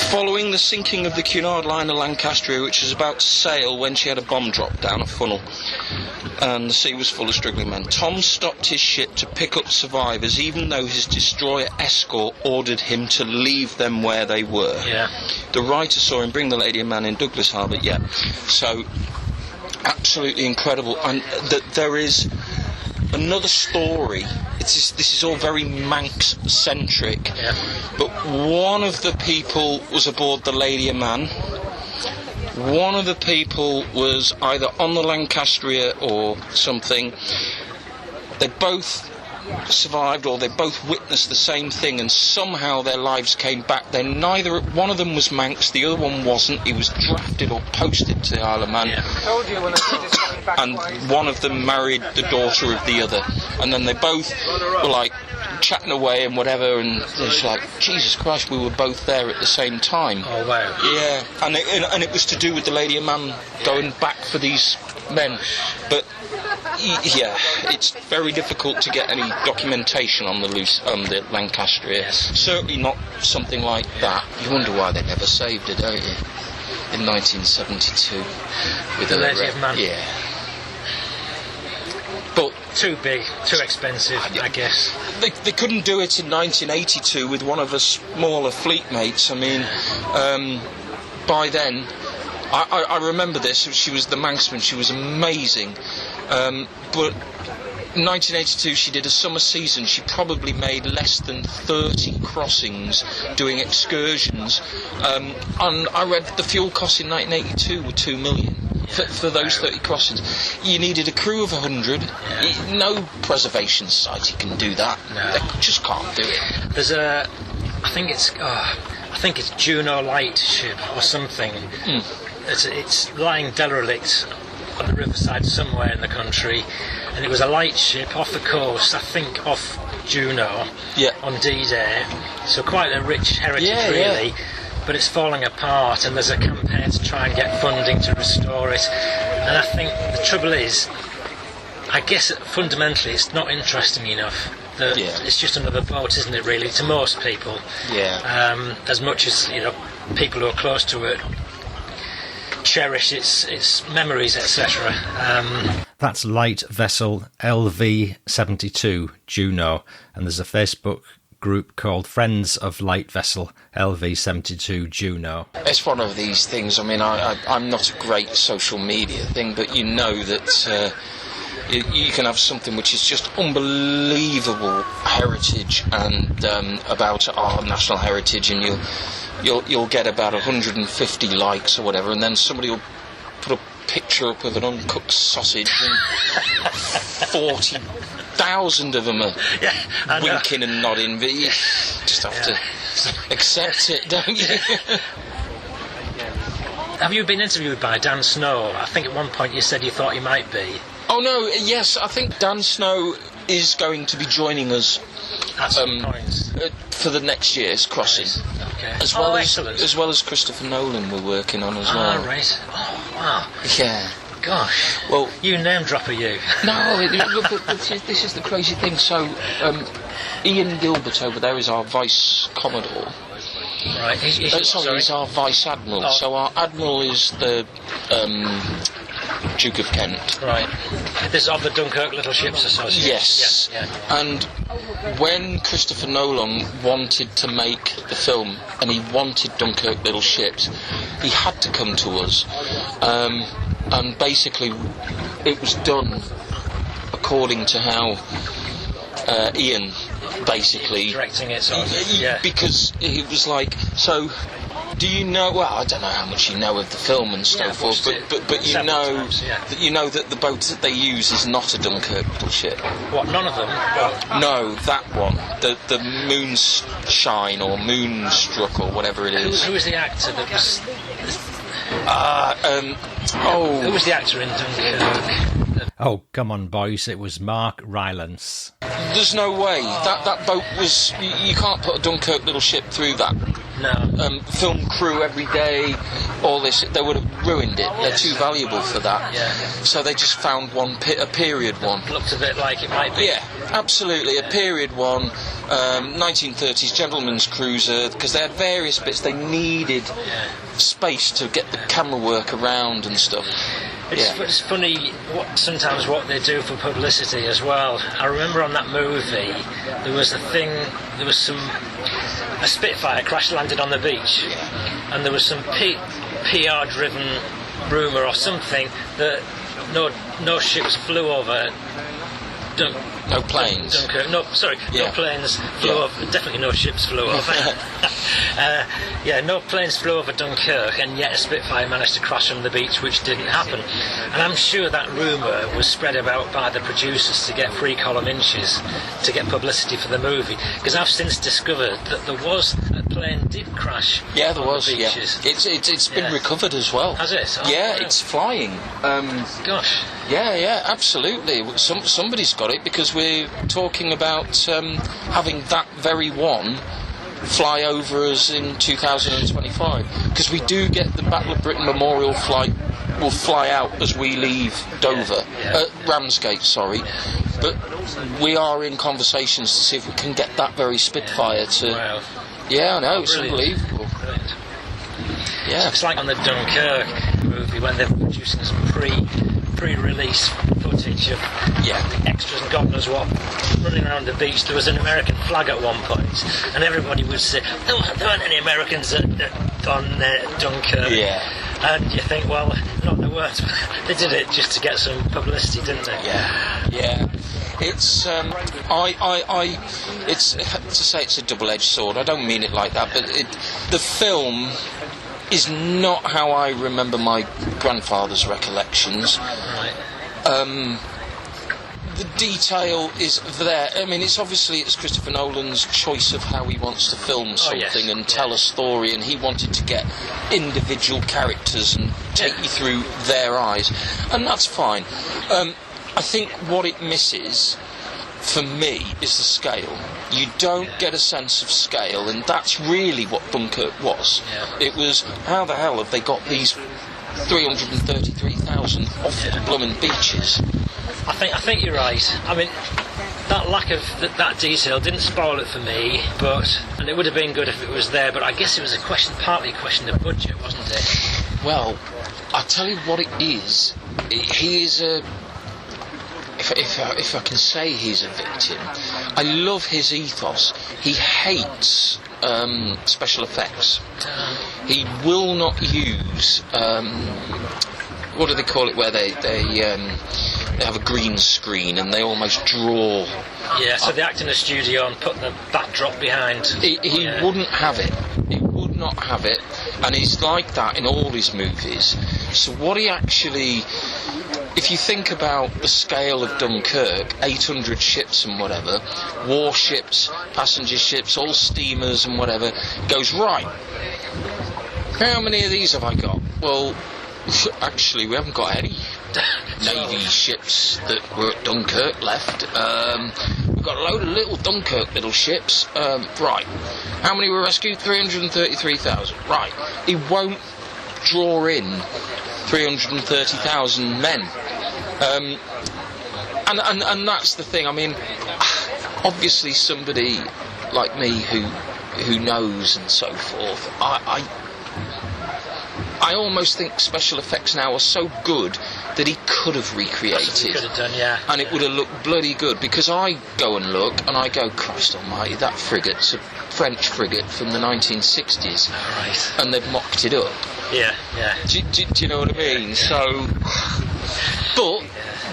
Following the sinking of the Cunard liner Lancastria, which was about to sail when she had a bomb drop down a funnel, and the sea was full of struggling men, Tom stopped his ship to pick up survivors, even though his destroyer escort ordered him to leave them where they were. Yeah. The writer saw him bring the Lady of Mann in Douglas Harbour. Yeah. So, absolutely incredible. And there is another story. This is all very Manx-centric. Yeah. But one of the people was aboard the Lady of Mann. One of the people was either on the Lancastria or something. They both survived, or they both witnessed the same thing, and somehow their lives came back. One of them was Manx, the other one wasn't. He was drafted or posted to the Isle of Man. Yeah. And one of them married the daughter of the other, and then they both were like chatting away and whatever, and it's like, Jesus Christ, we were both there at the same time. Oh wow. Yeah, and it was to do with the Lady of Man going back for these men. But yeah, it's very difficult to get any documentation on the Lancastria. Yes. Certainly not something like that. You wonder why they never saved her, don't you? In 1972, with The Lady of Mann. Yeah. But Too big, too expensive, I guess. they couldn't do it in 1982 with one of her smaller fleet mates. I mean, by then, I remember this. She was the Manxmen. She was amazing. But in 1982 she did a summer season. She probably made less than 30 crossings doing excursions. And I read the fuel costs in 1982 were 2 million. For those 30 crossings, you needed a crew of 100. Yeah. No preservation society can do that. No. They just can't do it. There's I think it's Juno Lightship or something. It's lying derelict on the riverside somewhere in the country, and it was a lightship off the coast, I think off Juno, on D-Day. So quite a rich heritage, really. Yeah. But it's falling apart, and there's a campaign to try and get funding to restore it. And I think the trouble is, I guess fundamentally it's not interesting enough. It's just another boat, isn't it, really, to most people? Yeah. As much as, people who are close to it cherish its memories, etc. That's light vessel LV72 Juno, and there's a Facebook group called Friends of Light Vessel LV72 Juno. It's one of these things. I mean, I'm not a great social media thing, but you know that you can have something which is just unbelievable heritage and about our national heritage, and you'll get about 150 likes or whatever, and then somebody will put a picture up of an uncooked sausage and 40,000 of them are winking and nodding, but you just have to accept it, don't you? Have you been interviewed by Dan Snow? I think at one point you said you thought you might be. Oh no, yes, I think Dan Snow is going to be joining us at some point for the next year's crossing. Right. Okay. As well as Christopher Nolan we're working on as well. Ah, right. Oh, wow. Yeah. Gosh. Well, you name dropper, you. No, but this is the crazy thing. So, Ian Gilbert over there is our Vice Commodore. Right. He's our Vice Admiral. Oh. So our Admiral is the Duke of Kent. Right. This is of the Dunkirk Little Ships Association. Yes. Yeah. And when Christopher Nolan wanted to make the film, and he wanted Dunkirk Little Ships, he had to come to us. And basically, it was done according to how Ian basically directing it, sort of. Yeah. Because it was like, so. Do you know? Well, I don't know how much you know of the film and so forth, but you know that the boat that they use is not a Dunkirk little ship. What? None of them? No, that one, the Moonshine or Moonstruck or whatever it is. Who was the actor that was? Who was the actor in Dunkirk? Oh, come on, boys! It was Mark Rylance. There's no way. That boat was... You can't put a Dunkirk little ship through that. No. Film crew every day, all this, they would have ruined it. They're too valuable for that. Yeah. So they just found a period one. Looked a bit like it might be. Yeah, absolutely. A period one, 1930s gentleman's cruiser, because they had various bits. They needed space to get the camera work around and stuff. It's funny sometimes what they do for publicity as well. I remember on that movie there was a Spitfire crash landed on the beach, and there was some PR driven rumour or something that no ships flew over no planes. Dunkirk. No planes flew over. Definitely no ships flew over. No planes flew over Dunkirk, and yet a Spitfire managed to crash on the beach, which didn't happen. And I'm sure that rumour was spread about by the producers to get 3 column inches to get publicity for the movie. Because I've since discovered that there was a plane did crash. Yeah, there was. The beaches. Yeah, it's been recovered as well. Has it? It's flying. Gosh. Yeah, absolutely. Somebody's got it, because we're talking about having that very one fly over us in 2025. Because we do get the Battle of Britain Memorial flight will fly out as we leave Dover, Ramsgate, sorry. But we are in conversations to see if we can get that very Spitfire to... Wow. Yeah, I know, it's unbelievable. Brilliant. Yeah. It's like on the Dunkirk movie when they're producing some pre-release footage of extras and God knows what running around the beach. There was an American flag at one point, and everybody would say there weren't any Americans on Dunkirk. And you think, well, not the words, but they did it just to get some publicity, didn't they? Yeah. It's it's to say it's a double-edged sword. I don't mean it like that, but the film is not how I remember my grandfather's recollections. Right. The detail is there. I mean, it's Christopher Nolan's choice of how he wants to film something and tell a story, and he wanted to get individual characters and take you through their eyes, and that's fine. I think what it misses, for me, is the scale. You don't get a sense of scale, and that's really what Dunkirk was. It was, how the hell have they got these 333,000 off the blooming beaches? I think you're right. I mean, that lack of that detail didn't spoil it for me, and it would have been good if it was there. But I guess it was partly a question of budget, wasn't it? Well, I'll tell you what it is. He is a... If I can say he's a victim, I love his ethos. He hates special effects. He will not use what do they call it, where they have a green screen and they almost draw. Yeah, so they act in a studio and put the backdrop behind. He wouldn't have it. He would not have it, and he's like that in all his movies. So what he actually... If you think about the scale of Dunkirk, 800 ships and whatever, warships, passenger ships, all steamers and whatever, goes, right, how many of these have I got? Well, actually, we haven't got any Navy ships that were at Dunkirk left. We've got a load of little Dunkirk little ships. Right, how many were rescued? 333,000. Right, he won't draw in 330,000 men. And that's the thing. I mean, obviously somebody like me who knows and so forth, I almost think special effects now are so good that he could have recreated. Could have done, yeah. And it would have looked bloody good, because I go and look and I go, Christ almighty, that frigate's a French frigate from the 1960s. Right. And they've mocked it up. Yeah. Do you know what I mean? Yeah. So, but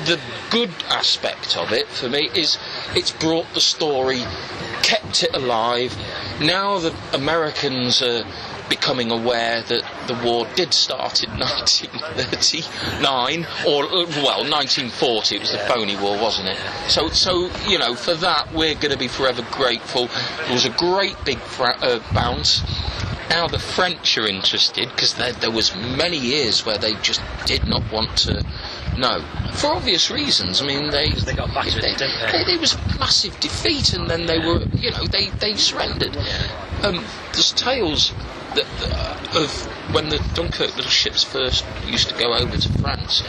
the good aspect of it for me is it's brought the story, kept it alive. Now the Americans are becoming aware that the war did start in 1939, or 1940. It was the phony war, wasn't it? So for that we're going to be forever grateful. It was a great big bounce. Now the French are interested, because there was many years where they just did not want to No, for obvious reasons. I mean, they got battered, didn't they? It was a massive defeat, and then they were, they surrendered. There's tales of when the Dunkirk little ships first used to go over to France.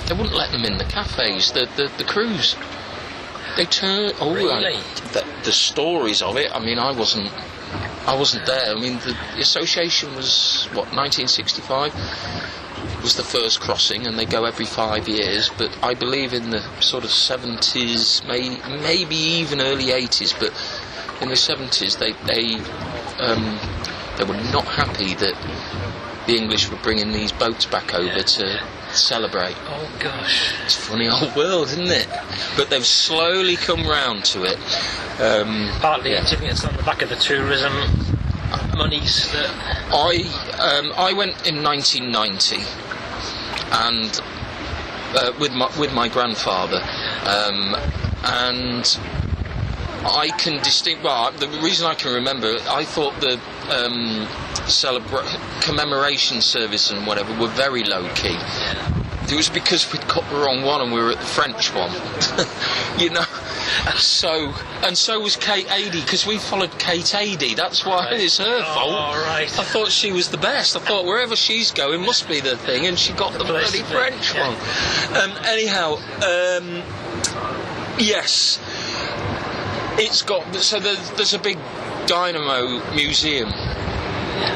They wouldn't let them in the cafes. The crews. They turned. Oh, really? The stories of it. I mean, I wasn't there. I mean, the association was 1965 was the first crossing, and they go every 5 years. But I believe in the sort of 70s, maybe even early 80s. But in the 70s, they were not happy that the English were bringing these boats back over to celebrate. Oh gosh, it's a funny old world, isn't it? But they've slowly come round to it. Partly, do you think it's on the back of the tourism monies that... I went in 1990, and with my grandfather, and I can the reason I can remember, I thought the commemoration service and whatever were very low key. It was because we'd got the wrong one and we were at the French one. So was Kate Adie, because we followed Kate Adie. That's why it's her fault. Right. I thought she was the best. I thought wherever she's going must be the thing, and she got the bloody French one. Anyhow, yes, it's got. So there's a big dynamo museum.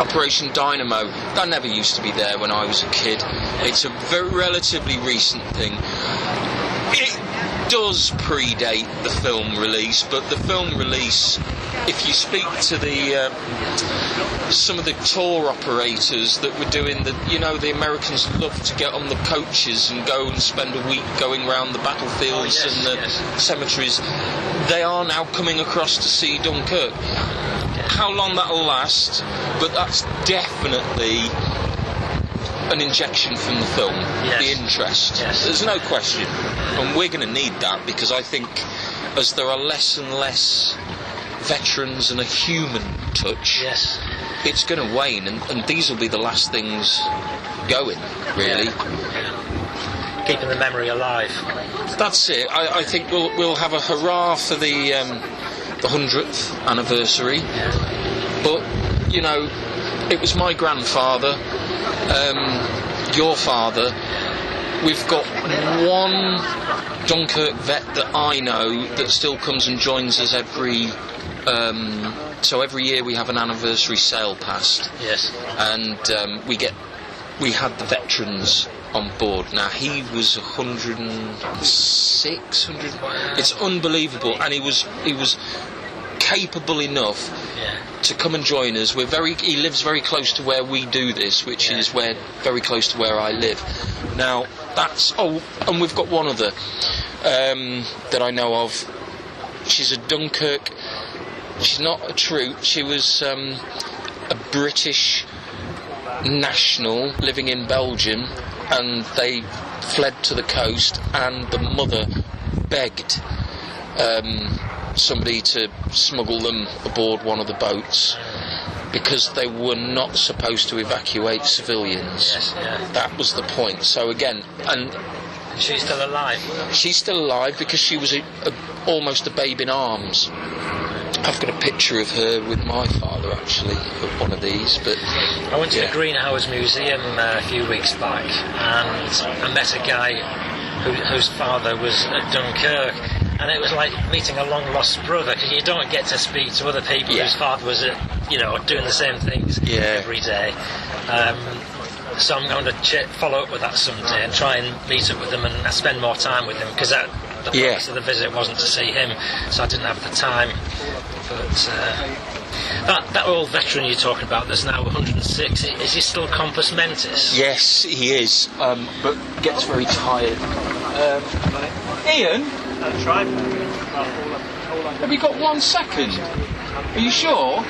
Operation Dynamo. That never used to be there when I was a kid. It's a very relatively recent thing. It does predate the film release, but the film release, if you speak to the some of the tour operators that were doing the Americans love to get on the coaches and go and spend a week going round the battlefields and the cemeteries. They are now coming across to see Dunkirk. How long that'll last, but that's definitely an injection from the film, the interest. There's no question, and we're going to need that, because I think as there are less and less veterans and a human touch, it's going to wane, and these will be the last things going, really. Keeping the memory alive. That's it. I think we'll have a hurrah for the 100th anniversary, but it was my grandfather, your father. We've got one Dunkirk vet that I know that still comes and joins us every year we have an anniversary sail past. And we had the veterans on board. Now he was 106, 100. It's unbelievable, and he was capable enough to come and join us. He lives very close to where we do this, which is very close to where I live. Now and we've got one other that I know of. She's a Dunkirk. She's not a troop. She was a British national living in Belgium, and they fled to the coast, and the mother begged somebody to smuggle them aboard one of the boats, because they were not supposed to evacuate civilians. That was the point. So again, and she's still alive. She's still alive because she was almost a babe in arms. I've got a picture of her with my father, actually, at one of these. But I went to the Greenhouse Museum a few weeks back, and I met a guy whose father was at Dunkirk, and it was like meeting a long-lost brother, because you don't get to speak to other people whose father was doing the same things every day. So I'm going to follow up with that someday and try and meet up with them and spend more time with him, because the purpose of the visit wasn't to see him, so I didn't have the time. But that old veteran you're talking about, that's now 106, is he still compos mentis? Yes, he is, but gets very tired. Ian? Have you got 1 second? Are you sure?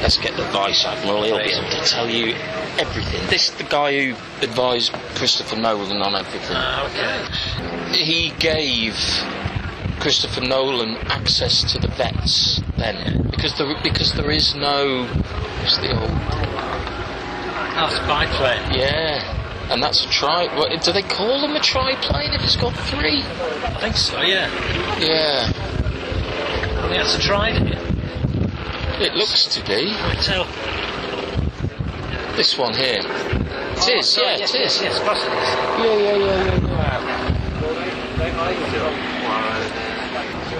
Let's get the Vice Admiral. He'll be able to tell you everything. This is the guy who advised Christopher Nolan on everything. Okay. He gave Christopher Nolan access to the vets then, because there is no. What's the old? Spy plane. Yeah. And that's a what, do they call them a triplane if it's got 3? I think so, yeah. Yeah. I think that's a tri, didn't it? It looks to be. I can tell. This one here. It is, yeah, it is. Yes, possibly. Yeah.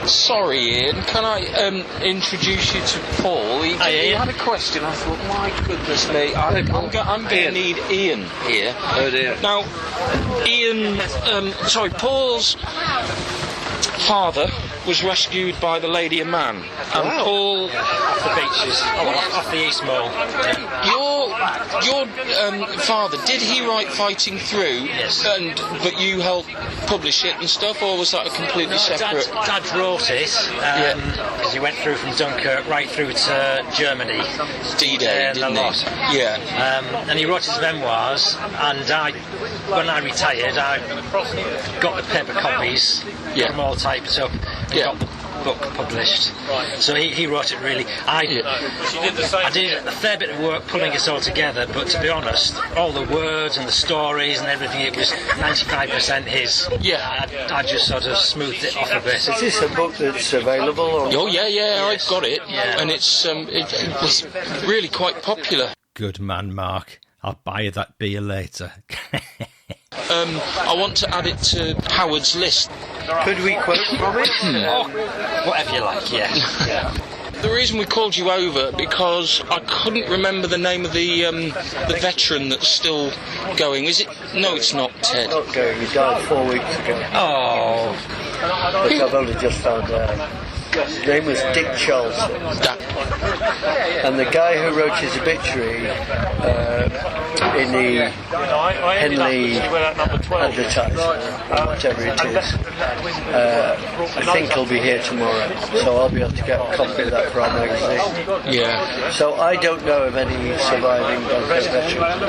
Sorry, Ian, can I introduce you to Paul? He had a question. I thought, my goodness me, I'm going to need Ian here. Oh dear. Now, Ian, Paul's father was rescued by the Lady of Mann, and Paul off the beaches, off the East Mole. Your father, did he write Fighting Through? Yes. But you helped publish it and stuff, or was that a completely separate? Dad wrote it because he went through from Dunkirk right through to Germany. D-Day, didn't he? Yeah. And he wrote his memoirs, and when I retired, I got the paper copies, got them all typed up, and got the book published. So he wrote it really. I did a fair bit of work pulling it all together, but to be honest, all the words and the stories and everything, it was 95% his. Yeah. I just sort of smoothed it off a bit. Is this a book that's available? Or? Oh yeah, Yes. I've got it, and it's it was really quite popular. Good man, Mark. I'll buy you that beer later. I want to add it to Howard's list. Could we quote from it? Whatever you like, yeah. The reason we called you over because I couldn't remember the name of the veteran that's still going. Is it? No, it's not Ted. Not going. He died 4 weeks ago. Oh. Which I've only just found out. His name was Dick Charleston. And the guy who wrote his obituary in the Henley advertisement, or whatever it is, I think he'll be here tomorrow, so I'll be able to get a copy of that for our magazine. Yeah. So I don't know of any surviving Dunkirk veterans.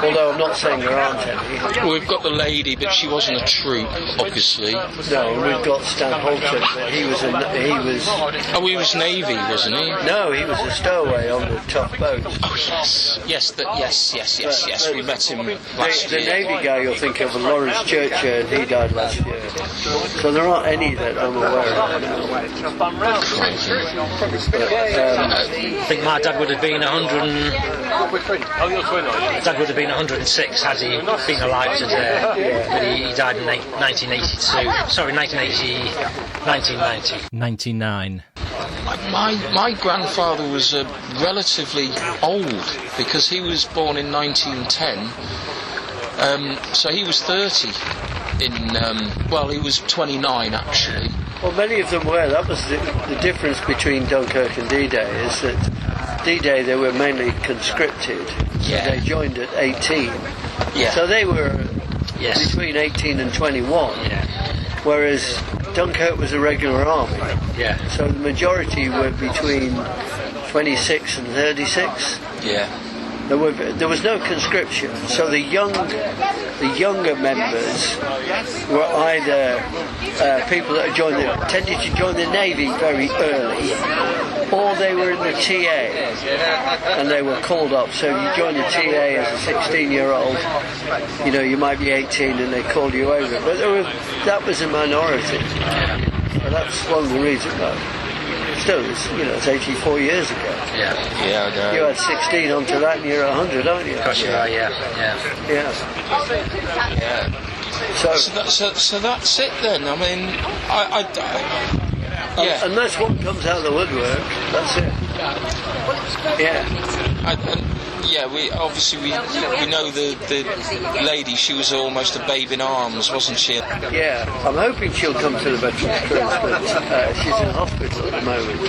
Although I'm not saying there aren't any. Well, we've got the lady, but she wasn't a troop, obviously. No, we've got Stan Holton, but he was. Oh, he was Navy, wasn't he? No, he was a stowaway on the tough boat. Oh yes. We met him last The year. Navy guy you'll think of, Lawrence Churchill, he died last year. So there aren't any that I'm aware of now. I think my dad would have been 100. Dad would have been 106 had he been alive today. But he died in 1982. Sorry, 1990. 99. My grandfather was relatively old because he was born in 1910. So he was 30 he was 29 actually. Well, many of them were. That was the difference between Dunkirk and D-Day, is that D-Day they were mainly conscripted. Yeah. They joined at 18. Yeah. So they were Yes. between 18 and 21. Yeah. Whereas Dunkirk was a regular army. Yeah. So the majority were between 26 and 36. Yeah. There was no conscription, so the younger members were either people that tended to join the Navy very early, or they were in the TA and they were called up. So you join the TA as a 16-year-old, you might be 18 and they called you over. But that was a minority. And that's one of the reasons. Still, it's 84 years ago. Yeah. Yeah, I know. You had 16 onto that and you're 100, aren't you? Of course you are, yeah. Yeah. So that's it then. I mean, yeah. Unless one comes out of the woodwork, that's it. Yeah. We know the lady. She was almost a babe in arms, wasn't she? Yeah, I'm hoping she'll come to the Veterans Cruise, but she's in hospital at the moment.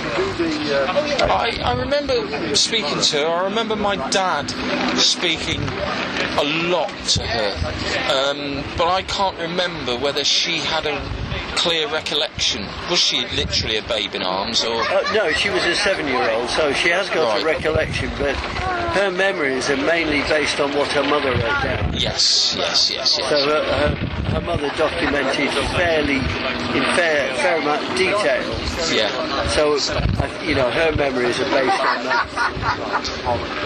I remember speaking to her. I remember my dad speaking a lot to her, but I can't remember whether she had a clear recollection. Was she literally a babe in arms, or? No, she was a 7-year-old, so she has got a recollection, but her memories are mainly based on what her mother wrote down. Yes. So her mother documented in fair amount of detail. Yeah. So, her memories are based on that.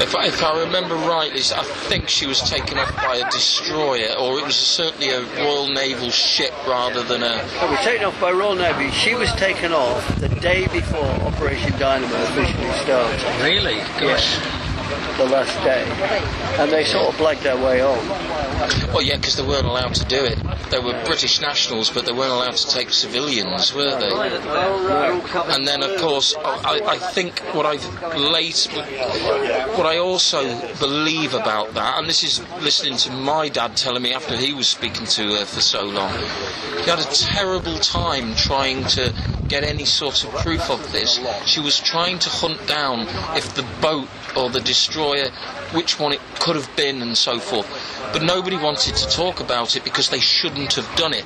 If I remember rightly, I think she was taken off by a destroyer, or it was certainly a Royal Naval ship rather than a... It was taken off by Royal Navy. She was taken off the day before Operation Dynamo officially started. Really? Gosh. The last day. And they sort of blagged their way on. Well, yeah, because they weren't allowed to do it. They were British nationals, but they weren't allowed to take civilians, were they? And then, of course, I think what I also believe about that, and this is listening to my dad telling me after he was speaking to her for so long, he had a terrible time trying to get any sort of proof of this. She was trying to hunt down if the boat or the destroyer, which one it could have been and so forth. But nobody wanted to talk about it because they shouldn't have done it.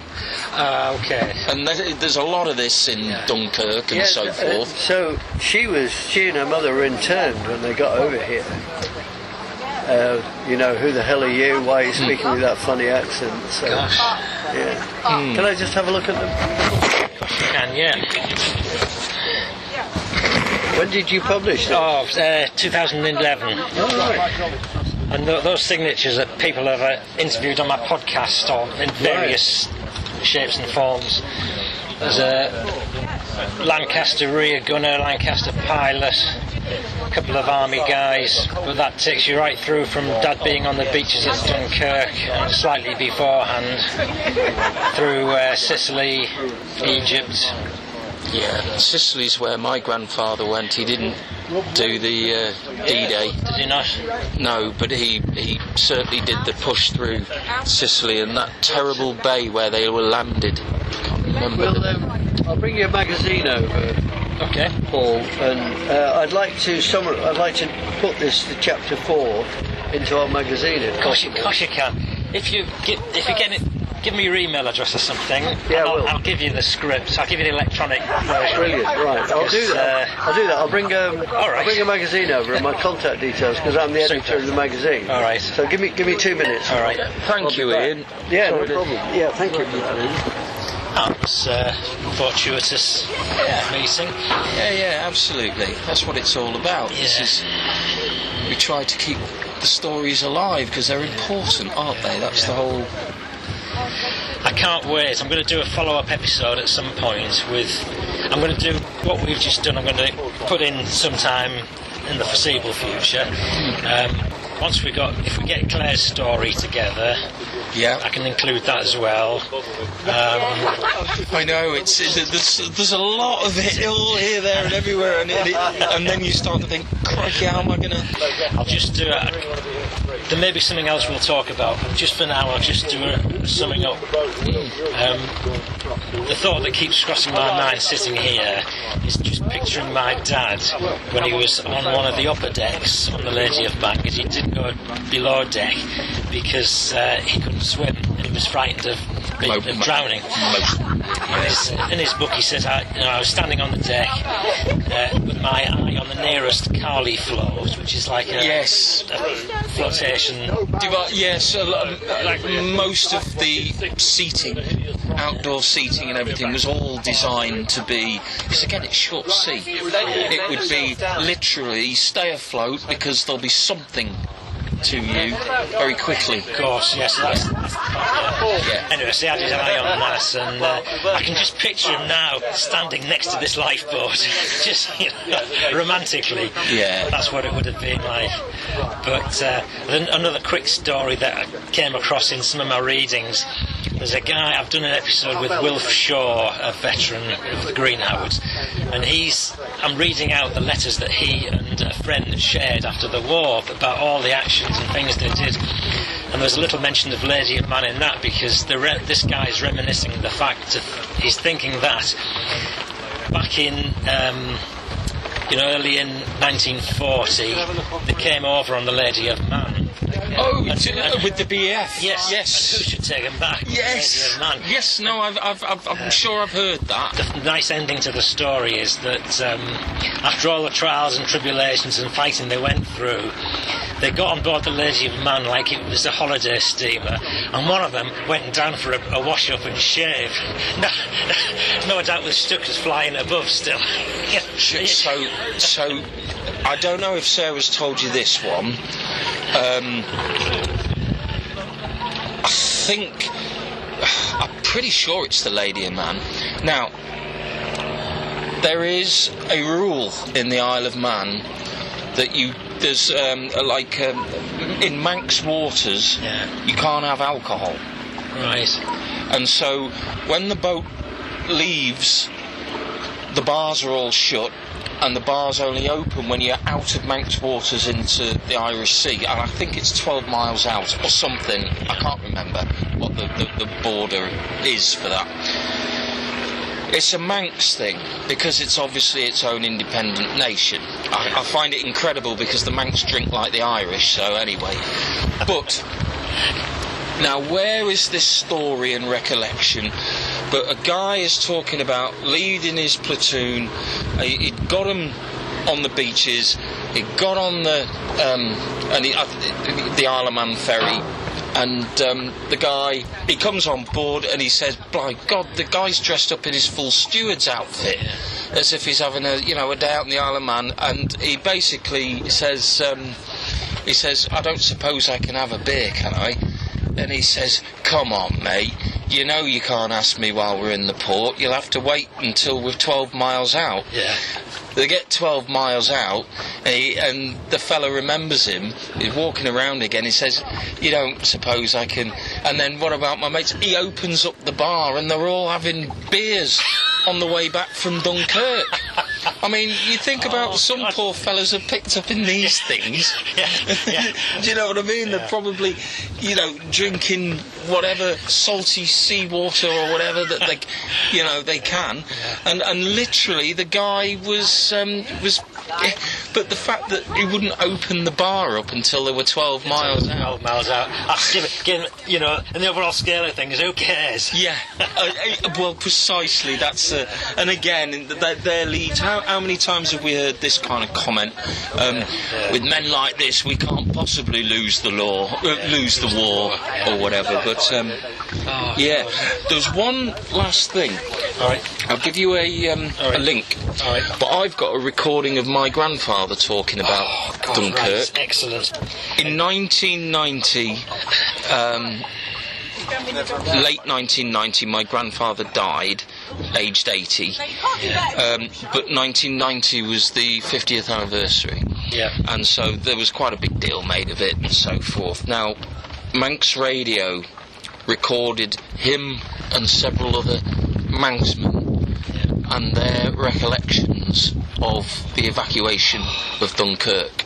Okay. And there's a lot of this in Dunkirk and so forth. So she and her mother were interned when they got over here. Who the hell are you? Why are you speaking with that funny accent? So, gosh. Yeah. Can I just have a look at them? Of course you can, yeah. When did you publish that? 2011. Oh, right. And those signatures that people have interviewed on my podcast or in various shapes and forms. There's a Lancaster rear gunner, Lancaster pilot, a couple of army guys, but that takes you right through from Dad being on the beaches at Dunkirk and slightly beforehand through Sicily, Egypt. Yeah, Sicily's where my grandfather went. He didn't do the D-Day. Did he not? No, but he certainly did the push through Sicily and that terrible bay where they were landed. I can't remember. Well, I'll bring you a magazine over. Okay. Paul, and I'd like to put this to chapter 4 into our magazine. Of course you can. If you get it. Give me your email address or something. Yeah, I'll give you the script. I'll give you the electronic version. Brilliant, right. I'll do that. I'll bring I'll bring a magazine over and my contact details because I'm the editor of the magazine. All right. So give me 2 minutes. All right. Thank you, Ian. Yeah, no problem. Yeah, thank you. That was fortuitous meeting. Yeah, absolutely. That's what it's all about. Yeah. We try to keep the stories alive because they're important, aren't they? That's the whole... I can't wait. I'm going to do a follow-up episode at some point I'm going to do what we've just done. I'm going to put in sometime in the foreseeable future. If we get Claire's story together, I can include that as well. I know there's a lot of it all here, there, and everywhere, and then you start to think, crikey, how am I going to? I'll just do it. There may be something else we'll talk about, but just for now, I'll just do a summing up. The thought that keeps crossing my mind sitting here is just picturing my dad when he was on one of the upper decks on the Lady of Mann, because he didn't go below deck because he couldn't swim and he was frightened of drowning. In his book he says, I was standing on the deck with my eye on the nearest Carly float, which is like a flotation. Yes, like most of the seating, outdoor seating and everything was all designed to be, because again it's short sea, it would be literally stay afloat because there'll be something to you very quickly. Of course, yes. Anyway, so I did an eye on that, and I can just picture him now standing next to this lifeboat, just romantically. Yeah, that's what it would have been like. But another quick story that I came across in some of my readings. There's a guy, I've done an episode with Wilf Shaw, a veteran of the Greenhouse, and I'm reading out the letters that he and a friend shared after the war about all the actions and things they did. And there's a little mention of Lady of Mann in that, because this guy's reminiscing the fact of, he's thinking that back in early in 1940 they came over on the Lady of Mann. With the BF. Yes. And who should take him back? Yes. Yes. No, I'm sure I've heard that. The nice ending to the story is that after all the trials and tribulations and fighting they went through, they got on board the Lady of Mann like it was a holiday steamer, and one of them went down for a wash-up and shave. No doubt with Stuckers flying above still. So I don't know if Sarah's told you this one. I'm pretty sure it's the Lady of Mann. Now, there is a rule in the Isle of Man that there's in Manx waters, you can't have alcohol. Right. And so when the boat leaves, the bars are all shut, and the bars only open when you're out of Manx waters into the Irish Sea, and I think it's 12 miles out or something. I can't remember what the border is for that. It's a Manx thing because it's obviously its own independent nation. I find it incredible because the Manx drink like the Irish, so anyway. But now, where is this story and recollection? But a guy is talking about leading his platoon. He'd got them on the beaches. He got on the Isle of Man ferry, and the guy, he comes on board and he says, "By God, the guy's dressed up in his full steward's outfit, as if he's having a day out in the Isle of Man." And he basically says, "I don't suppose I can have a beer, can I?" And he says, "Come on, mate. You know you can't ask me while we're in the port. You'll have to wait until we're 12 miles out." Yeah. They get 12 miles out, and the fella remembers him. He's walking around again. He says, "You don't suppose I can..." And then, "What about my mates?" He opens up the bar, and they're all having beers on the way back from Dunkirk. I mean, you think about some poor fellas have picked up in these things. Yeah. Do you know what I mean? They're probably, drinking whatever salty seawater or whatever that they can. And literally the guy was. But the fact that he wouldn't open the bar up until they were 12 miles out. 12 miles out. Given, in the overall scale of things, who cares? Yeah. Well, precisely. That's and again, their leads. How many times have we heard this kind of comment? With men like this, we can't possibly lose the war, or whatever. But there's one last thing. All right. I'll give you a link. All right. But I've got a recording of my grandfather talking about Dunkirk. Right. Excellent. In 1990, late 1990, my grandfather died, aged 80. But 1990 was the 50th anniversary. Yeah. And so there was quite a big deal made of it and so forth. Now, Manx Radio recorded him and several other Manxmen and their recollections of the evacuation of Dunkirk.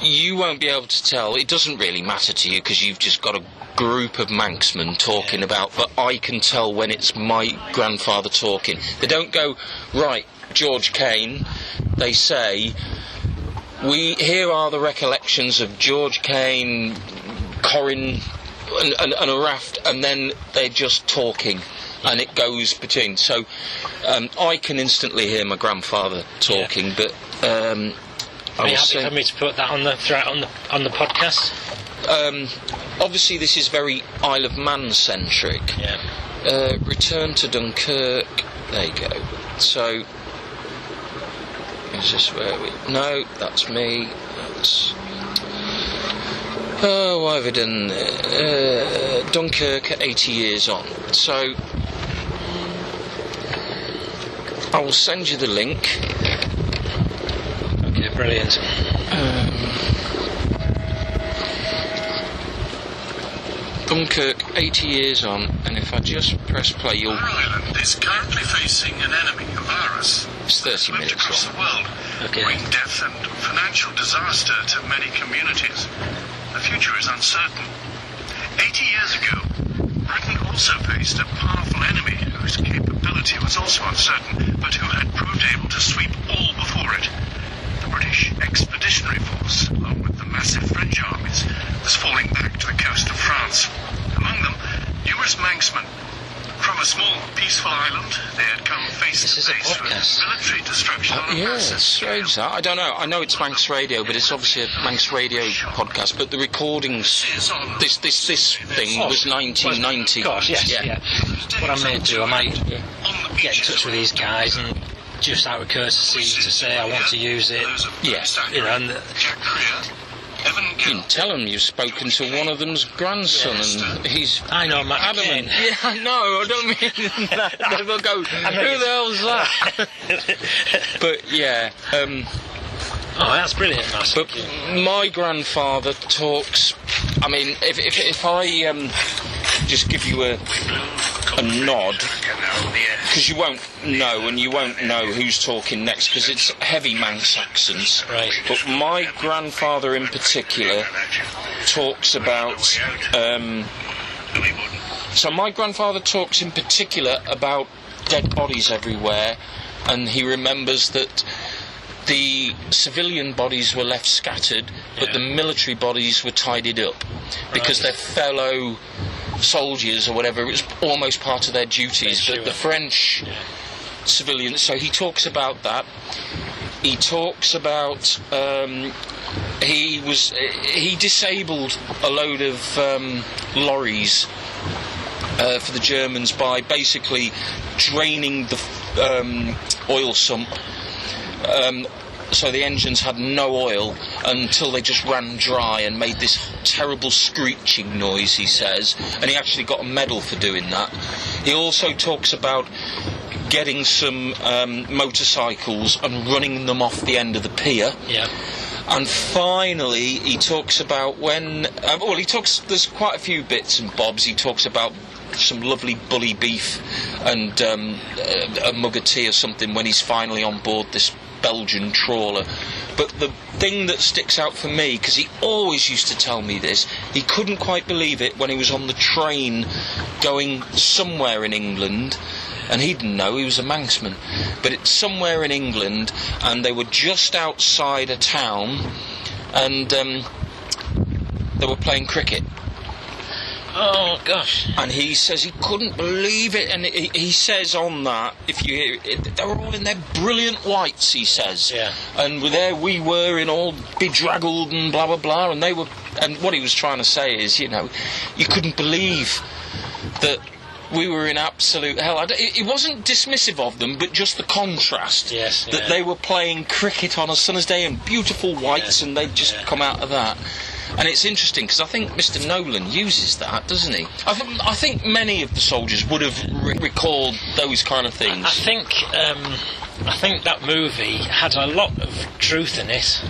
You won't be able to tell. It doesn't really matter to you because you've just got a group of Manxmen talking about, but I can tell when it's my grandfather talking. They don't go, "Right, George Cain." They say, here are the recollections of George Cain, Corin and a raft, and then they're just talking. And it goes between. So I can instantly hear my grandfather talking, but are you happy for me to put that on the podcast? Obviously, this is very Isle of Man centric. Yeah. Return to Dunkirk. There you go. So is this where we? No, that's me. That's. Oh, why have I done Dunkirk at 80 years on? So I will send you the link. Okay, brilliant. Dunkirk, 80 years on, and if I just press play, you'll... Ireland is currently facing an enemy, a virus. It's 30 minutes across long. the world, bringing death and financial disaster to many communities. The future is uncertain. 80 years ago, Britain also faced a powerful enemy whose capability was also uncertain, but who had proved able to sweep all before it. The British Expeditionary Force, along with the massive French armies, was falling back to the coast of France. Among them, numerous Manxmen. From a small, peaceful island, they had come face This is to a face with podcast. military destruction on a Yeah, massive it's scale. strange that. I don't know. I know it's Manx Radio, but it's obviously a Manx Radio podcast. But the recordings, this thing was 1990. Of course, yes, yeah. What I may do, I might get in touch with these guys and just out of courtesy to say I want to use it. Yes. You know, and Jack Creer, Evan You can tell them you've spoken to one of them's grandson, and he's I know Matt Cain. adamant. Yeah, I know. I don't mean that. They'll go, who the hell's that? But yeah. Oh, that's brilliant, Matt. But my grandfather talks. I mean, if I just give you a nod, because you won't know, and you won't know who's talking next, because it's heavy Manx accents. Right. But my grandfather in particular talks about. So my grandfather talks in particular about dead bodies everywhere, and he remembers that the civilian bodies were left scattered, but the military bodies were tidied up because their fellow soldiers or whatever, it was almost part of their duties. But the French civilians, so he talks about that. He talks about he disabled a load of lorries for the Germans by basically draining the oil sump. So the engines had no oil until they just ran dry and made this terrible screeching noise, he says, and he actually got a medal for doing that. He also talks about getting some motorcycles and running them off the end of the pier. Yeah. And finally, he talks about when... there's quite a few bits and bobs. He talks about some lovely bully beef and a mug of tea or something when he's finally on board this Belgian trawler. But the thing that sticks out for me, because he always used to tell me this, he couldn't quite believe it when he was on the train going somewhere in England, and he didn't know, he was a Manxman, but it's somewhere in England, and they were just outside a town, and they were playing cricket. Oh, gosh. And he says he couldn't believe it, and he says on that, if you hear it, they were all in their brilliant whites, he says. Yeah. And there we were in all bedraggled and blah, blah, blah, and they were... And what he was trying to say is, you know, you couldn't believe that we were in absolute hell. It wasn't dismissive of them, but just the contrast. Yes, that they were playing cricket on a summer's day in beautiful whites, and they'd just come out of that. And it's interesting, because I think Mr. Nolan uses that, doesn't he? I think many of the soldiers would have recalled those kind of things. I think that movie had a lot of truth in it,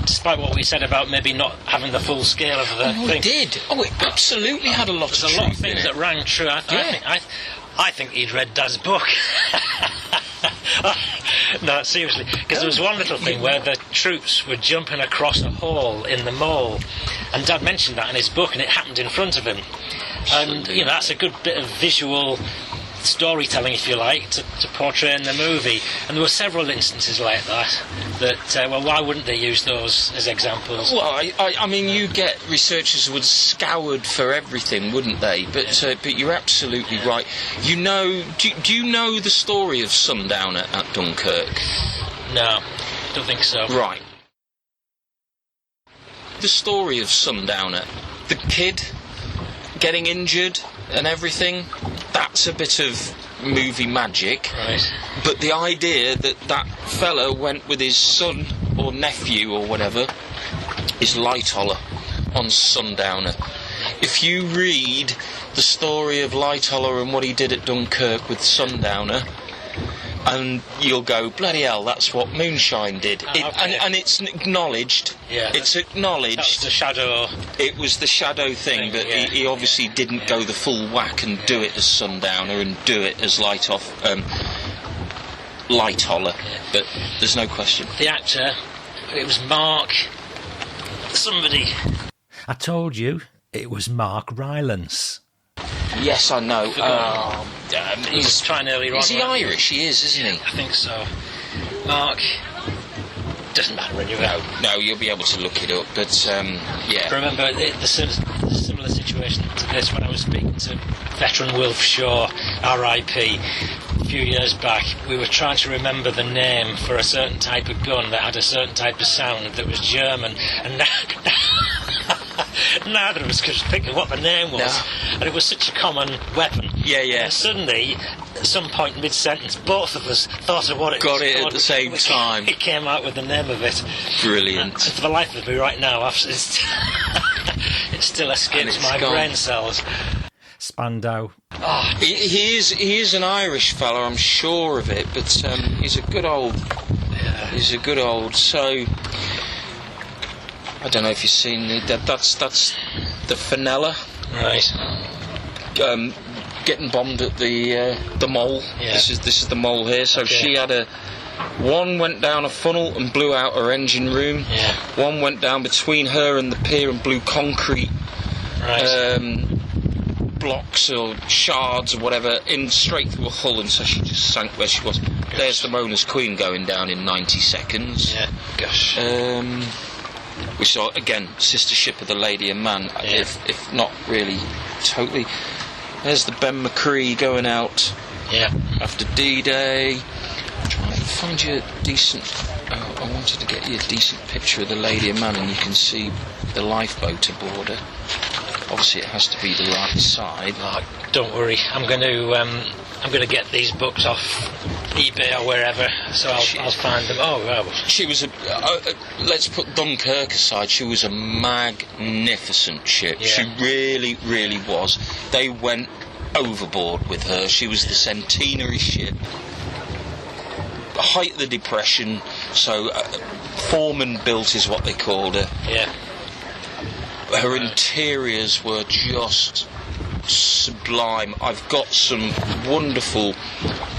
despite what we said about maybe not having the full scale of the thing. It did. Oh, it absolutely had a lot of truth. There's a lot of things that rang true. I think he'd read Dad's book. No, seriously, because there was one little thing where the troops were jumping across a hall in the mall, and Dad mentioned that in his book, and it happened in front of him. And, you know, that's a good bit of visual storytelling, if you like, to portray in the movie. And there were several instances like that, well, why wouldn't they use those as examples? Well, I mean, you get researchers who would scoured for everything, wouldn't they? But you're absolutely right. You know, do you know the story of Sundowner at Dunkirk? No, don't think so. Right. The story of Sundowner, the kid getting injured and everything, that's a bit of movie magic. Right. But the idea that fella went with his son or nephew or whatever is Lightoller on Sundowner. If you read the story of Lightoller and what he did at Dunkirk with Sundowner, and you'll go, bloody hell, that's what Moonshine did. And it's acknowledged. Yeah. It's acknowledged. That was the shadow. It was the shadow thing, but yeah. he obviously didn't go the full whack and do it as Sundowner and do it as Lightoller. But there's no question. The actor, it was Mark somebody. I told you, it was Mark Rylance. Yes, I know. He was trying earlier on. Is he Irish? He is, isn't he? I think so. Mark. Doesn't matter anyway. No, you'll be able to look it up. But yeah. Remember the similar situation relation to this, when I was speaking to veteran Wilf Shaw, R.I.P., a few years back, we were trying to remember the name for a certain type of gun that had a certain type of sound that was German, and neither of us could think of what the name was. No. And it was such a common weapon. Yeah. And suddenly, at some point mid-sentence, both of us thought of what it was. Got it at the same time. It came out with the name of it. Brilliant. And for the life of me right now, it still escapes my brain cells. Spandau. Oh, he is an Irish fella, I'm sure of it, but he's a good old. Yeah. He's a good old. So I don't know if you've seen that's the Fenella, Right. Getting bombed at the mole. Yeah. This is the mole here. So Okay. she had one went down a funnel and blew out her engine room. Yeah. One went down between her and the pier and blew concrete. Right. Blocks or shards or whatever in straight through a hull, and so she just sank where she was. There's the Mona's Queen going down in 90 seconds. Yeah. Gosh. We saw again sister ship of the Lady of Mann, Yeah. if not really totally. There's the Ben McCree going out Yeah. after D-Day. Trying to find you a decent. I wanted to get you a decent picture of the Lady of Mann, and you can see the lifeboat aboard her. Obviously, it has to be the right side. Oh, don't worry. I'm going to get these books off eBay or wherever, so I'll find them. Oh, well. She was let's put Dunkirk aside. She was a magnificent ship. Yeah. She really, really was. They went overboard with her. She was the centenary ship. Height of the Depression. So Foreman built is what they called her. Yeah. Her interiors were just sublime. I've got some wonderful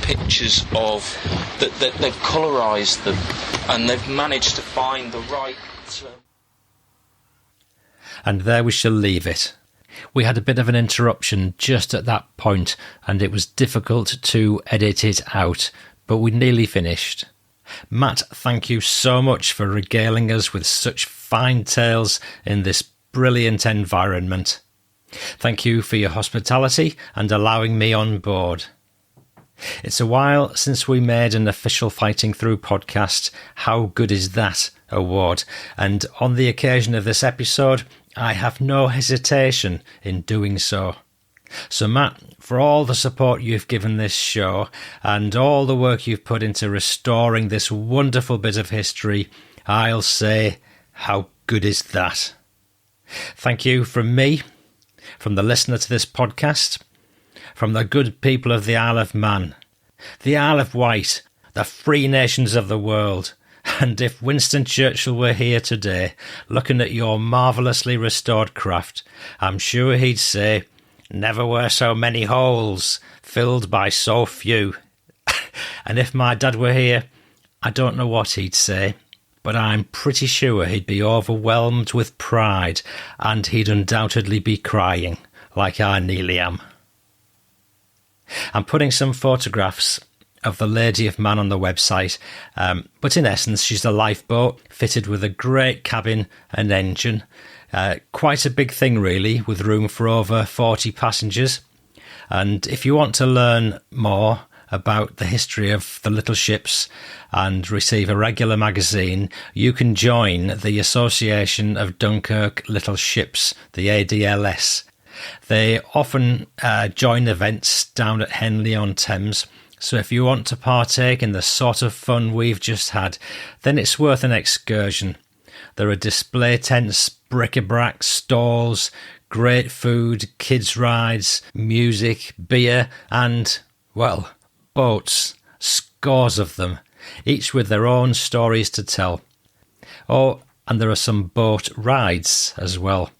pictures of that. They've colorised them, and they've managed to find the right. And there we shall leave it. We had a bit of an interruption just at that point, and it was difficult to edit it out, but we nearly finished. Matt, thank you so much for regaling us with such fine tales in this brilliant environment. Thank you for your hospitality and allowing me on board. It's a while since we made an official Fighting Through podcast, How Good Is That award, and on the occasion of this episode, I have no hesitation in doing so. So Matt, for all the support you've given this show and all the work you've put into restoring this wonderful bit of history, I'll say, how good is that? Thank you from me, from the listener to this podcast, from the good people of the Isle of Man, the Isle of Wight, the free nations of the world. And if Winston Churchill were here today, looking at your marvellously restored craft, I'm sure he'd say, never were so many holes filled by so few. And if my dad were here, I don't know what he'd say, but I'm pretty sure he'd be overwhelmed with pride, and he'd undoubtedly be crying, like I nearly am. I'm putting some photographs of the Lady of Mann on the website, but in essence she's a lifeboat fitted with a great cabin and engine. Quite a big thing really, with room for over 40 passengers. And if you want to learn more about the history of the little ships and receive a regular magazine, you can join the Association of Dunkirk Little Ships, the ADLS. They often join events down at Henley-on-Thames, so if you want to partake in the sort of fun we've just had, then it's worth an excursion. There are display tents, bric-a-brac, stalls, great food, kids' rides, music, beer and, well, boats, scores of them, each with their own stories to tell. Oh, and there are some boat rides as well.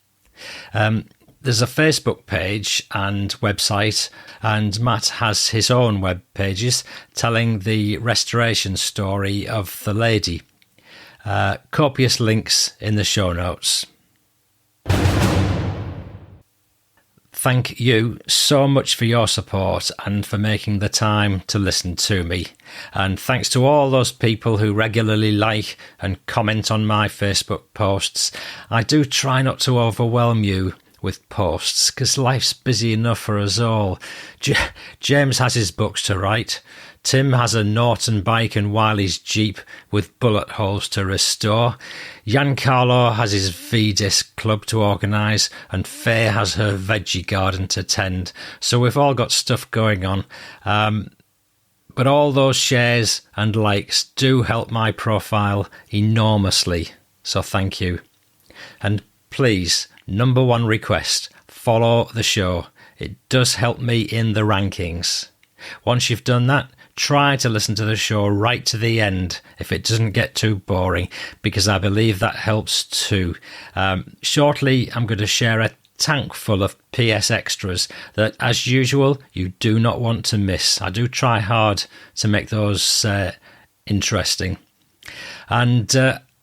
There's a Facebook page and website, and Matt has his own web pages telling the restoration story of the lady. Copious links in the show notes. Thank you so much for your support and for making the time to listen to me. And thanks to all those people who regularly like and comment on my Facebook posts. I do try not to overwhelm you with posts, because life's busy enough for us all. James has his books to write. Tim has a Norton bike and Wiley's Jeep with bullet holes to restore. Giancarlo has his V-Disc club to organise, and Faye has her veggie garden to tend. So we've all got stuff going on. But all those shares and likes do help my profile enormously. So thank you. And please, number one request, follow the show. It does help me in the rankings. Once you've done that, try to listen to the show right to the end if it doesn't get too boring, because I believe that helps too. Shortly, I'm going to share a tank full of PS extras that, as usual, you do not want to miss. I do try hard to make those interesting. And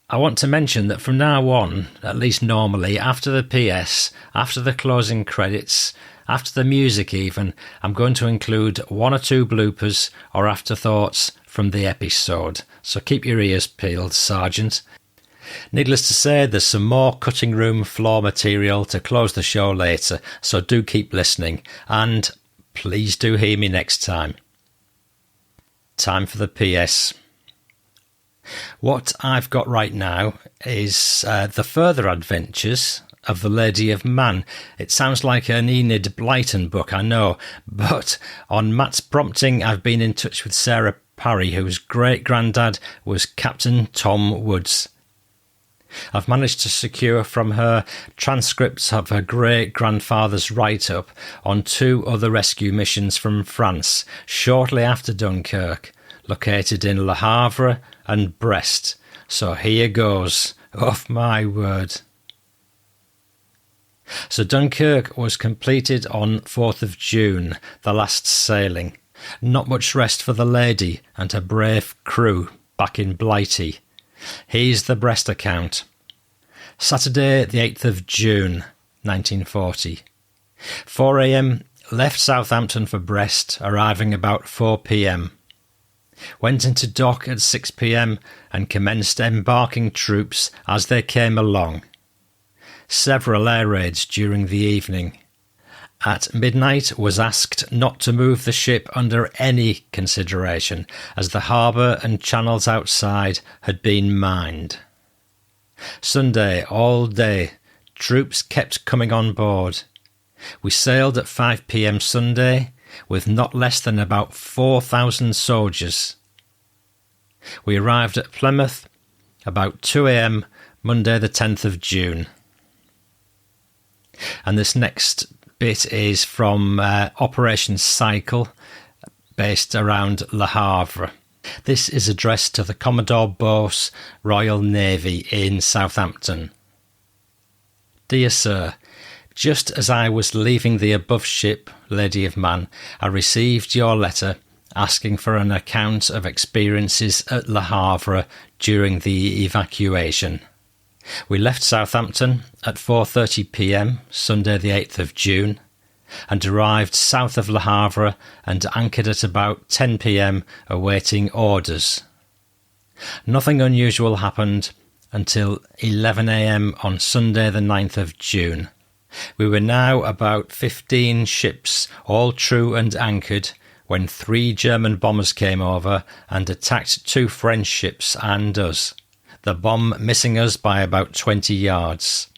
I want to mention that from now on, at least normally, after the PS, after the closing credits, after the music even, I'm going to include one or two bloopers or afterthoughts from the episode. So keep your ears peeled, Sergeant. Needless to say, there's some more cutting room floor material to close the show later, so do keep listening, and please do hear me next time. Time for the PS. What I've got right now is the further adventures of the Lady of Mann. It sounds like an Enid Blyton book, I know, but on Matt's prompting, I've been in touch with Sarah Parry, whose great-granddad was Captain Tom Woods. I've managed to secure from her transcripts of her great-grandfather's write-up on two other rescue missions from France shortly after Dunkirk, located in Le Havre and Brest. So here goes, off my word. So Dunkirk was completed on 4th of June, the last sailing. Not much rest for the lady and her brave crew back in Blighty. Here's the Brest account. Saturday the 8th of June, 1940. 4 a.m, left Southampton for Brest, arriving about 4 p.m. Went into dock at 6 p.m. and commenced embarking troops as they came along. Several air raids during the evening. At midnight was asked not to move the ship under any consideration, as the harbour and channels outside had been mined. Sunday all day, troops kept coming on board. We sailed at 5 p.m. Sunday, with not less than about 4,000 soldiers. We arrived at Plymouth about 2 a.m. Monday the 10th of June. And this next bit is from Operation Cycle, based around Le Havre. This is addressed to the Commodore Bose, Royal Navy in Southampton. Dear Sir, just as I was leaving the above ship, Lady of Mann, I received your letter asking for an account of experiences at Le Havre during the evacuation. We left Southampton at 4:30 p.m, Sunday the 8th of June, and arrived south of Le Havre and anchored at about 10 p.m, awaiting orders. Nothing unusual happened until 11 a.m. on Sunday the 9th of June. We were now about 15 ships, all true and anchored, when 3 German bombers came over and attacked 2 French ships and us, the bomb missing us by about 20 yards.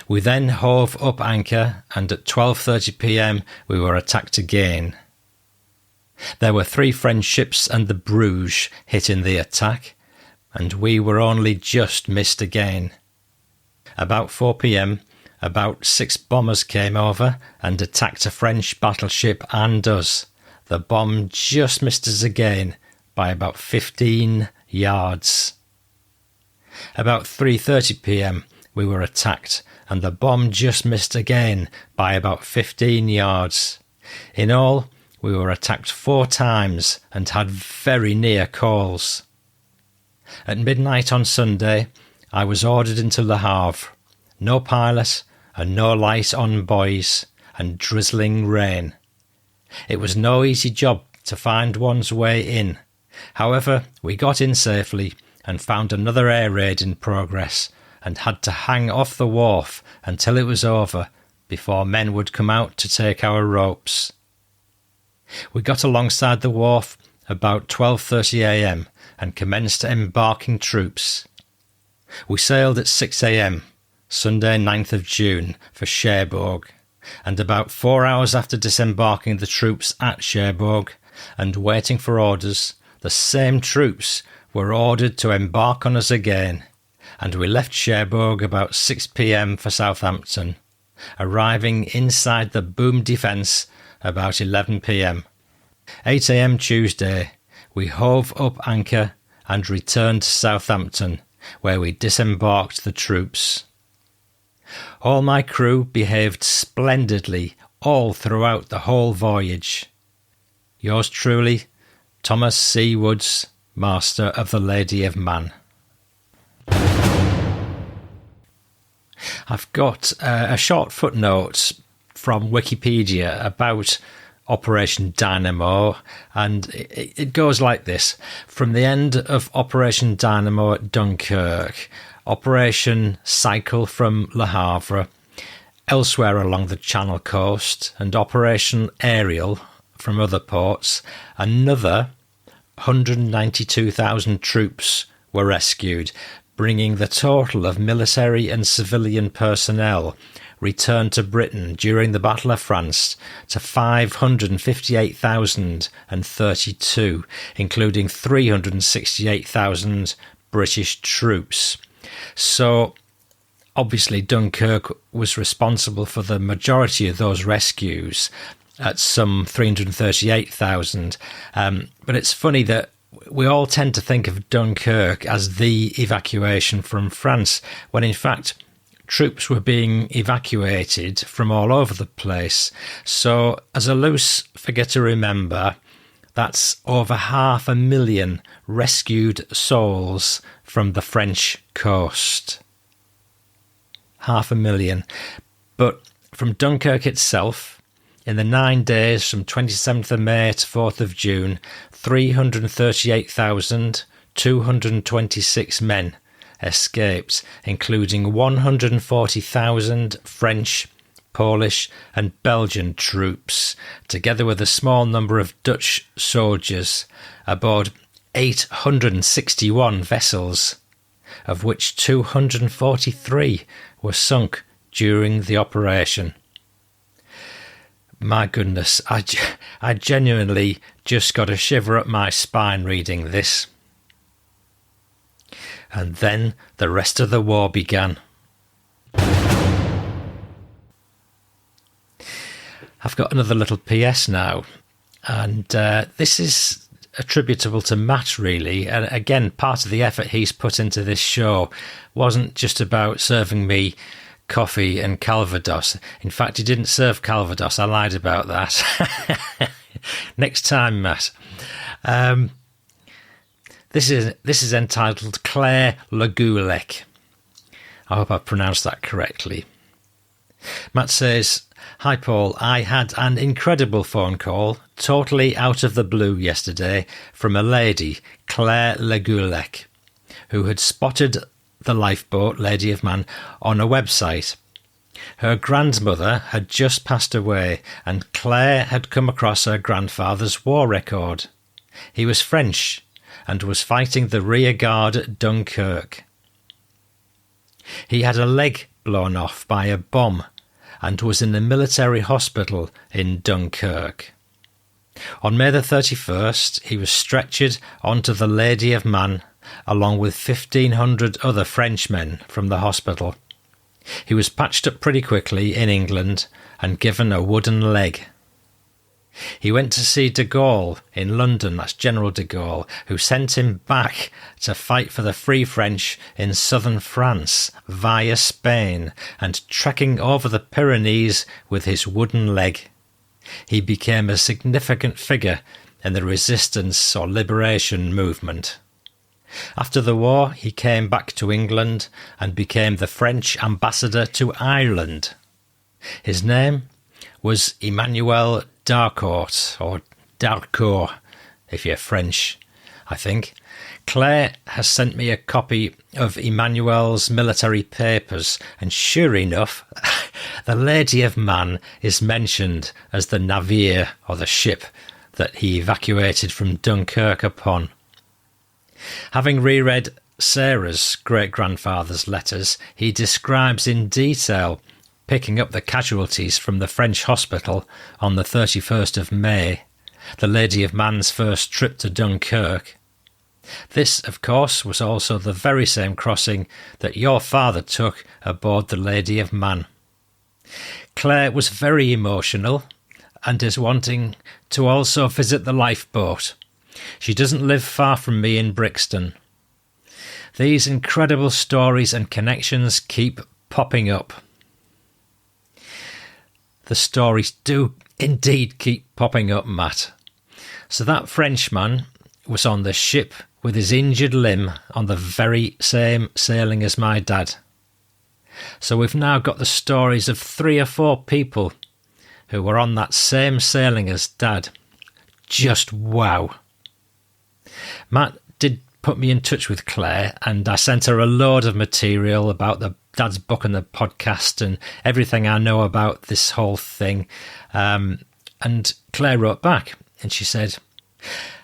We then hove up anchor, and at 12:30 p.m. we were attacked again. There were 3 French ships and the Bruges hit in the attack, and we were only just missed again. About 4 p.m, about 6 bombers came over and attacked a French battleship and us. The bomb just missed us again by about 15 yards. About 3:30 p.m. we were attacked, and the bomb just missed again by about 15 yards. In all, we were attacked 4 times and had very near calls. At midnight on Sunday, I was ordered into Le Havre. No pilot and no light on buoys, and drizzling rain. It was no easy job to find one's way in. However, we got in safely and found another air raid in progress, and had to hang off the wharf until it was over before men would come out to take our ropes. We got alongside the wharf about 12:30 a.m. and commenced embarking troops. We sailed at 6 a.m, Sunday 9th of June, for Cherbourg, and about 4 hours after disembarking the troops at Cherbourg and waiting for orders, the same troops were ordered to embark on us again, and we left Cherbourg about 6 p.m. for Southampton, arriving inside the boom defence about 11 p.m. 8 a.m. Tuesday, we hove up anchor and returned to Southampton, where we disembarked the troops. All my crew behaved splendidly all throughout the whole voyage. Yours truly, Thomas C. Woods, Master of the Lady of Mann. I've got a short footnote from Wikipedia about Operation Dynamo, and it goes like this. From the end of Operation Dynamo at Dunkirk, Operation Cycle from Le Havre, elsewhere along the Channel coast, and Operation Ariel from other ports, another 192,000 troops were rescued, bringing the total of military and civilian personnel returned to Britain during the Battle of France to 558,032, including 368,000 British troops. So, obviously, Dunkirk was responsible for the majority of those rescues, at some 338,000. But it's funny that we all tend to think of Dunkirk as the evacuation from France, when in fact troops were being evacuated from all over the place. So, as a loose figure to remember, that's over 500,000 rescued souls from the French coast. 500,000. But from Dunkirk itself, in the 9 days from 27th of May to 4th of June, 338,226 men escaped, including 140,000 French, Polish and Belgian troops, together with a small number of Dutch soldiers, aboard 861 vessels, of which 243 were sunk during the operation. My goodness, I genuinely just got a shiver up my spine reading this. And then the rest of the war began. I've got another little PS now, and this is attributable to Matt, really. And again, part of the effort he's put into this show wasn't just about serving me coffee and Calvados. In fact, he didn't serve Calvados. I lied about that. Next time, Matt. This is entitled Claire Legulec. I hope I pronounced that correctly. Matt says, "Hi Paul, I had an incredible phone call, totally out of the blue yesterday, from a lady, Claire Legulec, who had spotted the lifeboat Lady of Mann on a website. Her grandmother had just passed away, and Claire had come across her grandfather's war record. He was French and was fighting the rear guard at Dunkirk. He had a leg blown off by a bomb and was in a military hospital in Dunkirk. On May the 31st, he was stretchered onto the Lady of Mann along with 1,500 other Frenchmen from the hospital. He was patched up pretty quickly in England and given a wooden leg. He went to see de Gaulle in London, that's General de Gaulle, who sent him back to fight for the Free French in southern France via Spain and trekking over the Pyrenees with his wooden leg. He became a significant figure in the resistance or liberation movement. After the war, he came back to England and became the French ambassador to Ireland. His name was Emmanuel Darcourt, or Darcourt, if you're French. I think. Claire has sent me a copy of Emmanuel's military papers, and sure enough, the Lady of Mann is mentioned as the navire, or the ship, that he evacuated from Dunkirk upon. Having reread Sarah's great-grandfather's letters, he describes in detail picking up the casualties from the French hospital on the 31st of May, the Lady of Mann's first trip to Dunkirk. This, of course, was also the very same crossing that your father took aboard the Lady of Mann. Claire was very emotional and is wanting to also visit the lifeboat. She doesn't live far from me in Brixton. These incredible stories and connections keep popping up. The stories do indeed keep popping up, Matt. So that Frenchman was on the ship with his injured limb on the very same sailing as my dad. So we've now got the stories of 3 or 4 people who were on that same sailing as Dad. Just wow. Matt did put me in touch with Claire, and I sent her a load of material about the Dad's book and the podcast and everything I know about this whole thing. And Claire wrote back and she said,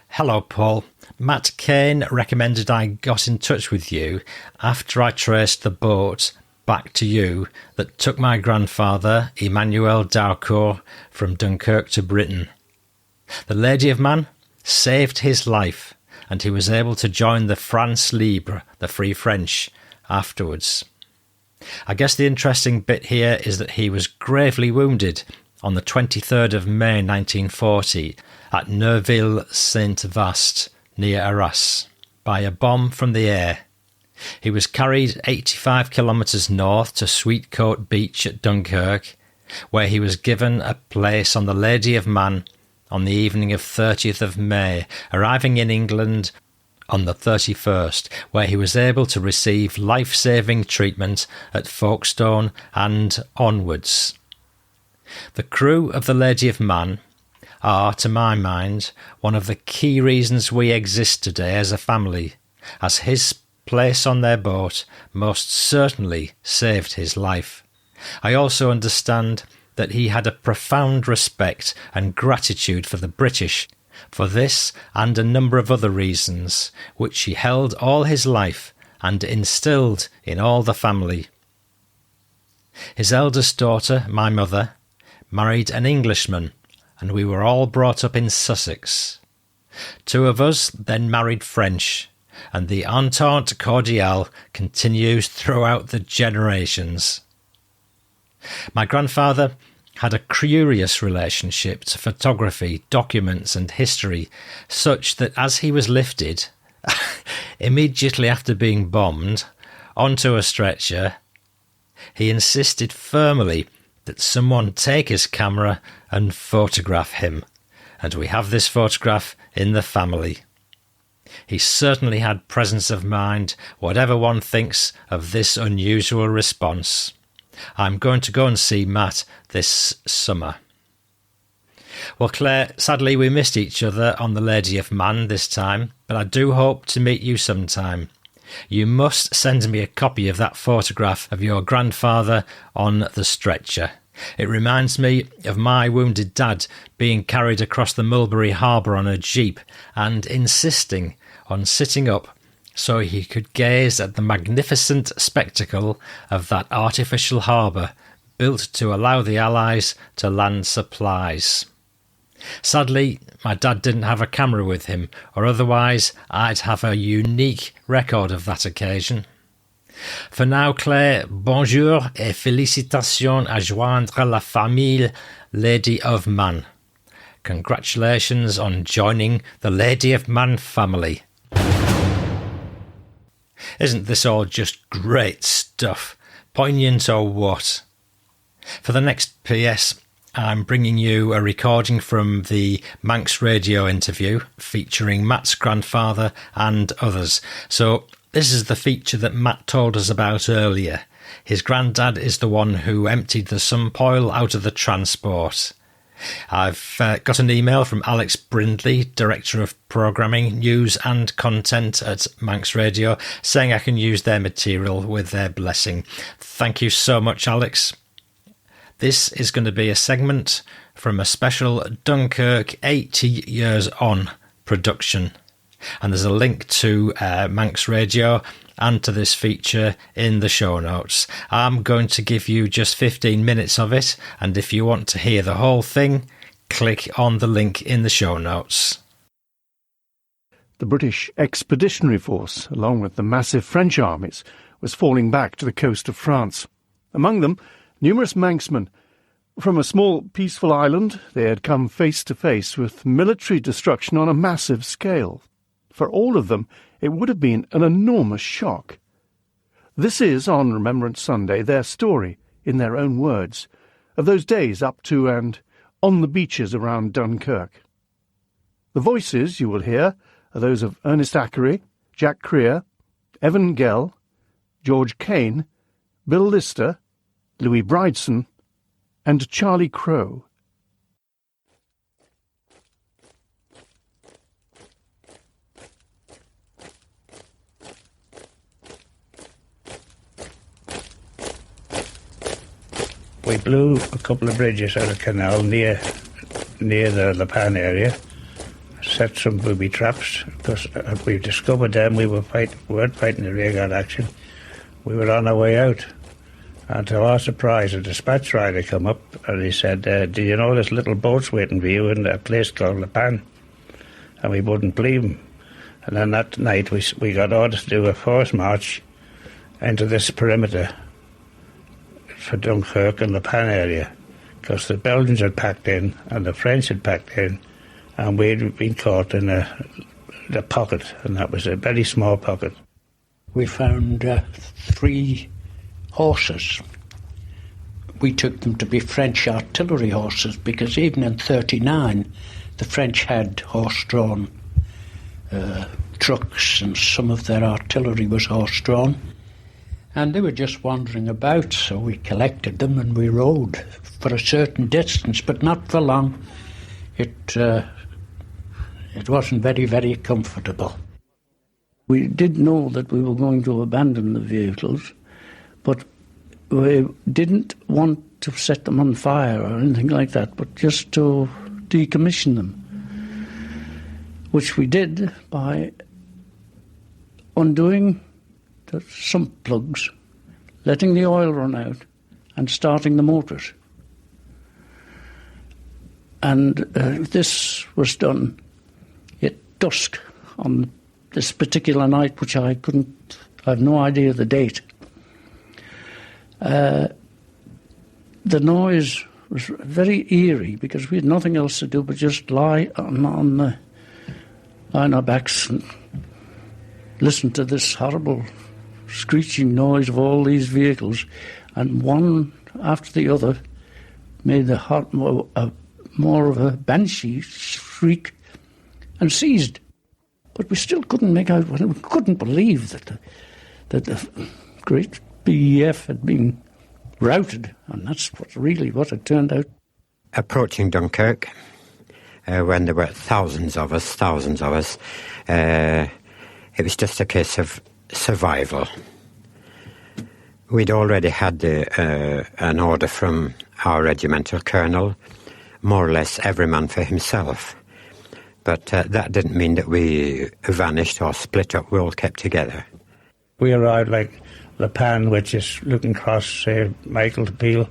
"Hello, Paul. Matt Cain recommended I got in touch with you after I traced the boat back to you that took my grandfather, Emmanuel Daucourt, from Dunkirk to Britain. The Lady of Mann saved his life, and he was able to join the France Libre, the Free French, afterwards. I guess the interesting bit here is that he was gravely wounded on the 23rd of May 1940 at Neuville-Saint-Vaast, near Arras, by a bomb from the air. He was carried 85 kilometres north to Sweetcoat Beach at Dunkirk, where he was given a place on the Lady of Mann on the evening of 30th of May, arriving in England on the 31st, where he was able to receive life-saving treatment at Folkestone and onwards. The crew of the Lady of Mann are, to my mind, one of the key reasons we exist today as a family, as his place on their boat most certainly saved his life. I also understand that he had a profound respect and gratitude for the British, for this and a number of other reasons, which he held all his life and instilled in all the family. His eldest daughter, my mother, married an Englishman, and we were all brought up in Sussex. 2 of us then married French, and the entente cordiale continues throughout the generations. My grandfather had a curious relationship to photography, documents and history, such that as he was lifted, immediately after being bombed, onto a stretcher, he insisted firmly that someone take his camera and photograph him, and we have this photograph in the family. He certainly had presence of mind, whatever one thinks of this unusual response. I'm going to go and see Matt this summer." Well, Claire, sadly we missed each other on the Lady of Mann this time, but I do hope to meet you sometime. You must send me a copy of that photograph of your grandfather on the stretcher. It reminds me of my wounded dad being carried across the Mulberry Harbour on a jeep and insisting on sitting up so he could gaze at the magnificent spectacle of that artificial harbour built to allow the Allies to land supplies. Sadly, my dad didn't have a camera with him, or otherwise I'd have a unique record of that occasion. For now, Claire, bonjour et félicitations à joindre la famille Lady of Mann. Congratulations on joining the Lady of Mann family. Isn't this all just great stuff? Poignant or what? For the next PS, I'm bringing you a recording from the Manx Radio interview featuring Matt's grandfather and others. So this is the feature that Matt told us about earlier. His granddad is the one who emptied the sunpoil out of the transport. I've got an email from Alex Brindley, Director of Programming, News and Content at Manx Radio, saying I can use their material with their blessing. Thank you so much, Alex. This is going to be a segment from a special Dunkirk 80 Years On production. And there's a link to Manx Radio and to this feature in the show notes. I'm going to give you just 15 minutes of it, and if you want to hear the whole thing, click on the link in the show notes. The British Expeditionary Force, along with the massive French armies, was falling back to the coast of France. Among them, numerous Manxmen. From a small, peaceful island, they had come face to face with military destruction on a massive scale. For all of them, it would have been an enormous shock. This is, on Remembrance Sunday, their story, in their own words, of those days up to and on the beaches around Dunkirk. The voices you will hear are those of Ernest Ackery, Jack Creer, Evan Gell, George Cain, Bill Lister, Louis Brideson, and Charlie Crow. We blew a couple of bridges out of canal near the Le Pan area, set some booby traps, because we discovered them. We weren't fighting the rearguard action. We were on our way out. And to our surprise, a dispatch rider come up and he said, do you know there's little boats waiting for you in a place called Le Pan? And we wouldn't believe him. And then that night we got orders to do a force march into this perimeter for Dunkirk and the Pan area, because the Belgians had packed in and the French had packed in, and we'd been caught in a pocket, and that was a very small pocket. We found 3 horses. We took them to be French artillery horses, because even in 1939 the French had horse-drawn trucks, and some of their artillery was horse-drawn. And they were just wandering about, so we collected them and we rode for a certain distance, but not for long. It wasn't very, very comfortable. We did know that we were going to abandon the vehicles, but we didn't want to set them on fire or anything like that, but just to decommission them, which we did by undoing the sump plugs, letting the oil run out, and starting the motors. And this was done at dusk on this particular night, which I have no idea the date. The noise was very eerie, because we had nothing else to do but just lie on our backs and listen to this horrible screeching noise of all these vehicles, and one after the other made more of a banshee shriek and seized. But we still couldn't make out what. We couldn't believe that the great BEF had been routed, and that's what it turned out. Approaching Dunkirk, when there were thousands of us, it was just a case of survival. We'd already had an order from our regimental colonel, more or less every man for himself. But that didn't mean that we vanished or split up. We all kept together. We arrived like Le Pan, which is looking across, say, Michael to Peel,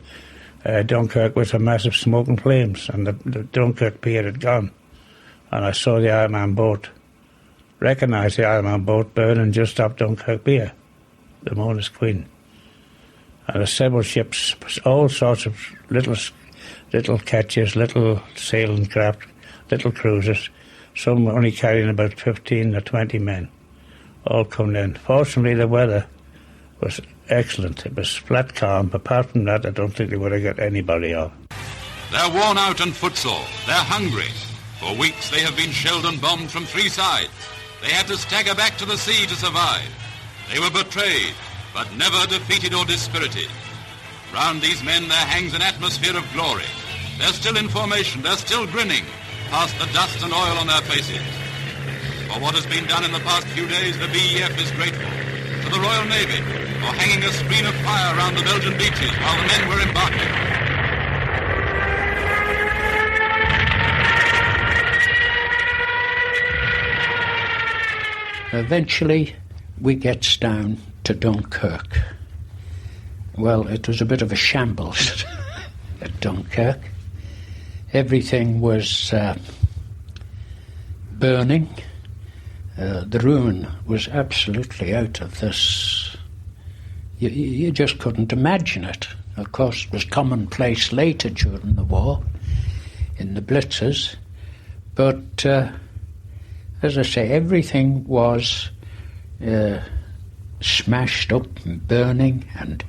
Dunkirk, with a massive smoke and flames, and the Dunkirk pier had gone. And I saw the Iron Man boat, recognised the Iron Man boat burning just off Dunkirk pier, the Mona's Queen. And there's several ships, all sorts of little ketches, little sailing craft, little cruisers, some only carrying about 15 or 20 men, all coming in. Fortunately, the weather was excellent. It was flat calm. Apart from that, I don't think they would have got anybody off. They're worn out and footsore. They're hungry. For weeks they have been shelled and bombed from 3 sides. They had to stagger back to the sea to survive. They were betrayed, but never defeated or dispirited. Round these men there hangs an atmosphere of glory. They're still in formation. They're still grinning past the dust and oil on their faces. For what has been done in the past few days, the BEF is grateful to the Royal Navy for hanging a screen of fire around the Belgian beaches while the men were embarking. Eventually, we gets down to Dunkirk. Well, it was a bit of a shambles at Dunkirk. Everything was burning. The ruin was absolutely out of this. You just couldn't imagine it. Of course, it was commonplace later during the war, in the blitzes. But, as I say, everything was smashed up and burning, and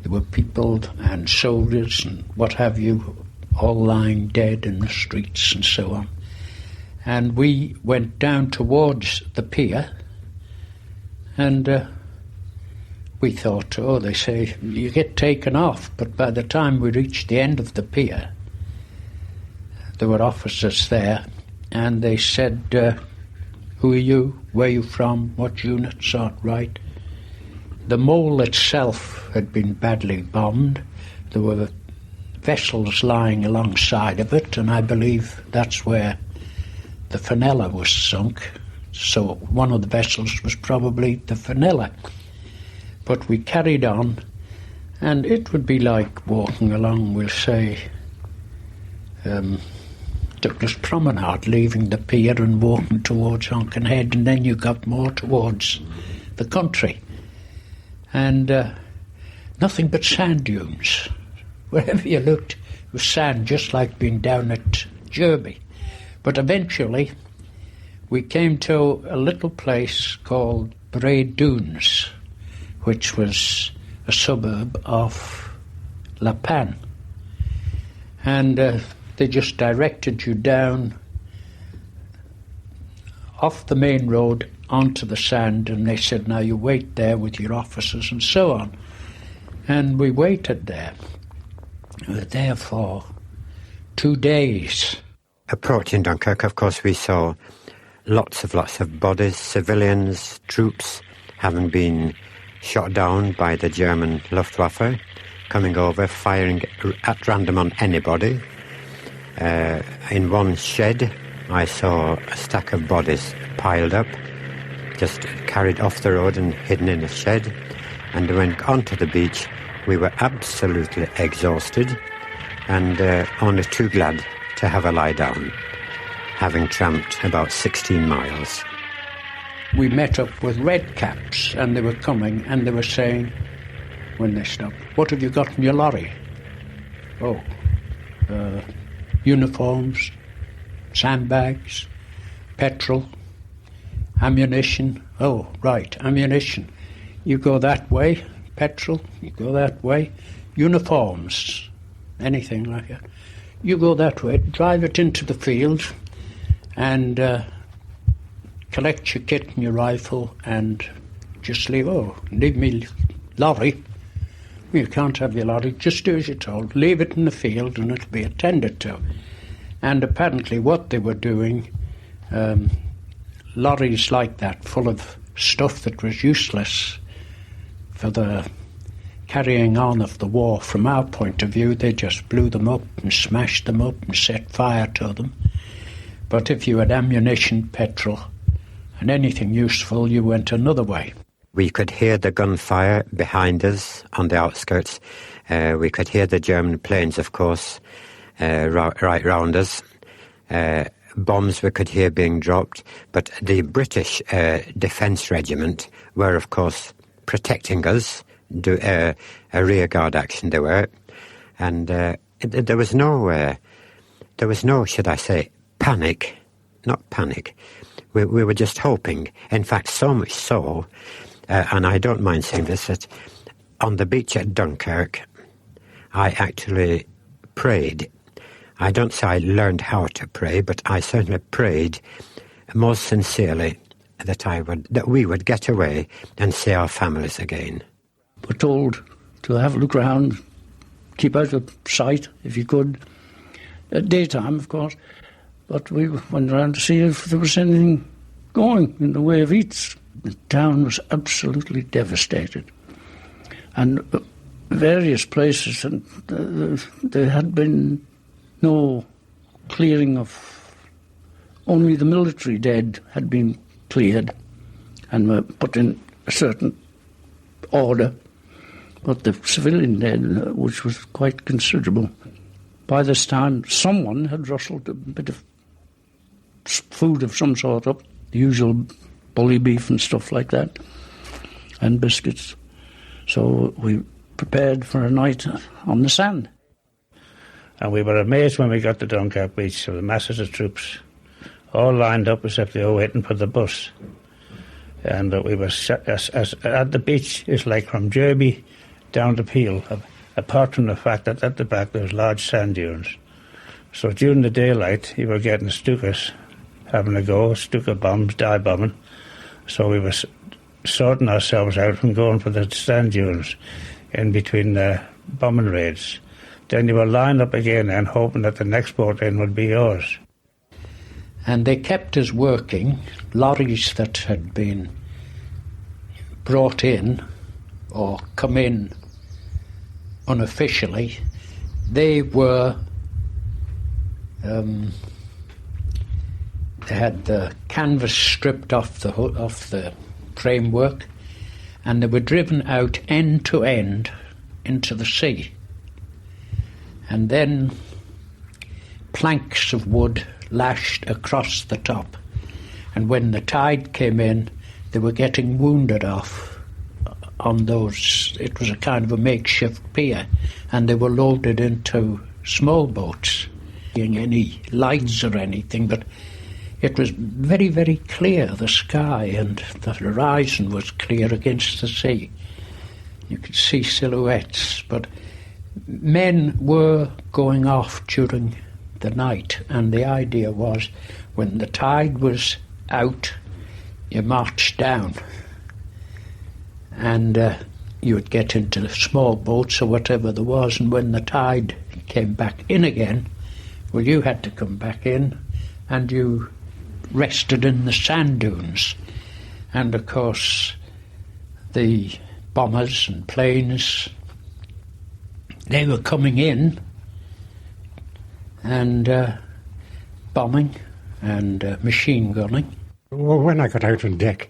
there were people and soldiers and what have you all lying dead in the streets and so on. And we went down towards the pier, and we thought, oh, they say, you get taken off. But by the time we reached the end of the pier, there were officers there, and they said, who are you? Where are you from? What units? Right. The mole itself had been badly bombed. There were vessels lying alongside of it, and I believe that's where the Fenella was sunk. So one of the vessels was probably the Fenella. But we carried on, and it would be like walking along, we'll say, Douglas Promenade, leaving the pier and walking towards Onken Head, and then you got more towards the country. And nothing but sand dunes. Wherever you looked, it was sand, just like being down at Derby. But eventually, we came to a little place called Bray Dunes, which was a suburb of La Panne. And they just directed you down off the main road onto the sand, and they said, now you wait there with your officers and so on. And we waited there. We were there for 2 days. Approaching Dunkirk, of course, we saw lots of bodies, civilians, troops having been shot down by the German Luftwaffe, coming over, firing at random on anybody. In one shed, I saw a stack of bodies piled up, just carried off the road and hidden in a shed. And when onto the beach, we were absolutely exhausted and only too glad to have a lie down, having tramped about 16 miles. We met up with red caps, and they were coming, and they were saying, when they stopped, what have you got in your lorry? Oh, uniforms, sandbags, petrol, ammunition. Oh, right, ammunition. You go that way, petrol, you go that way, uniforms, anything like that. You go that way, drive it into the field, and collect your kit and your rifle, and just leave me lorry. You can't have your lorry, just do as you're told. Leave it in the field and it'll be attended to. And apparently what they were doing, lorries like that, full of stuff that was useless for the carrying on of the war, from our point of view, they just blew them up and smashed them up and set fire to them. But if you had ammunition, petrol, and anything useful, you went another way. We could hear the gunfire behind us on the outskirts. We could hear the German planes, of course, right round us. Bombs we could hear being dropped. But the British Defence Regiment were, of course, protecting us, a rear guard action they were. And there was no, should I say, panic. Not panic. We were just hoping. In fact, so much so, and I don't mind saying this, that on the beach at Dunkirk, I actually prayed. I don't say I learned how to pray, but I certainly prayed most sincerely that we would get away and see our families again. We're told to have a look around, keep out of sight if you could. at daytime, of course, but we went around to see if there was anything going in the way of eats. The town was absolutely devastated. And various places, and there had been no clearing of... Only the military dead had been cleared and were put in a certain order, but the civilian dead, which was quite considerable. By this time, someone had rustled a bit of food of some sort up, the usual bully beef and stuff like that, and biscuits. So we prepared for a night on the sand. And we were amazed when we got to Dunkirk beach. There were masses of troops, all lined up except they were waiting for the bus. And we were at the beach. It's like from Derby down to Peel, apart from the fact that at the back there was large sand dunes. So during the daylight, you were getting Stukas having a go, Stuka bombs, dive bombing. So we were sorting ourselves out from going for the sand dunes in between the bombing raids. Then you were lined up again and hoping that the next boat in would be yours. And they kept us working. Lorries that had been brought in or come in unofficially, they were... they had the canvas stripped off the framework, and they were driven out end to end into the sea. And then planks of wood lashed across the top. And when the tide came in, they were getting wounded off on those. It was a kind of a makeshift pier, and they were loaded into small boats, being any lights or anything, but it was very, very clear, the sky, and the horizon was clear against the sea. You could see silhouettes, but men were going off during the night, and the idea was when the tide was out, you marched down, and you would get into the small boats or whatever there was, and when the tide came back in again, well, you had to come back in, and you rested in the sand dunes. And of course the bombers and planes, they were coming in and bombing and machine gunning. Well, when I got out on deck,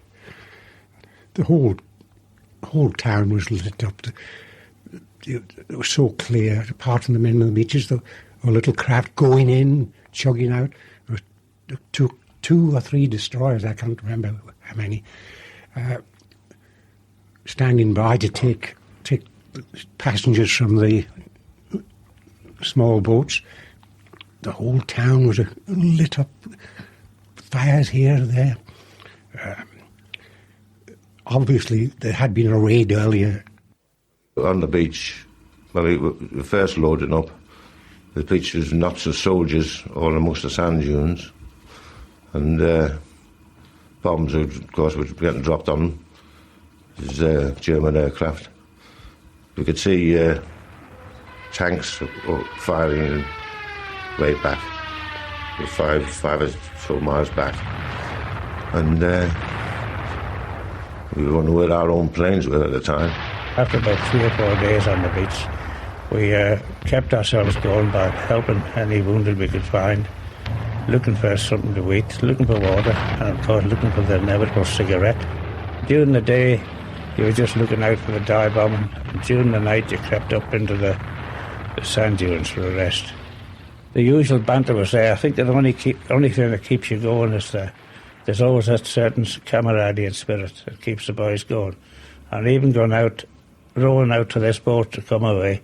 the whole town was lit up. It was so clear, apart from the men on the beaches, the little craft going in, chugging out. It took 2 or 3 destroyers, I can't remember how many, standing by to take passengers from the small boats. The whole town was lit up, fires here and there. Obviously, there had been a raid earlier. On the beach, when we were first loading up, the beach was knots of soldiers all amongst the sand dunes. And bombs, of course, were getting dropped on them. It was German aircraft. We could see tanks firing way back, 5 or 4 miles back. And we were wondering where our own planes were at the time. After about 3 or 4 days on the beach, we kept ourselves going by helping any wounded we could find, looking for something to eat, looking for water, and of course looking for the inevitable cigarette. During the day, you were just looking out for the dive bombing, and during the night you crept up into the sand dunes for a rest. The usual banter was there. I think the only thing that keeps you going is there's always that certain camaraderie and spirit that keeps the boys going. And even going out, rowing out to this boat to come away,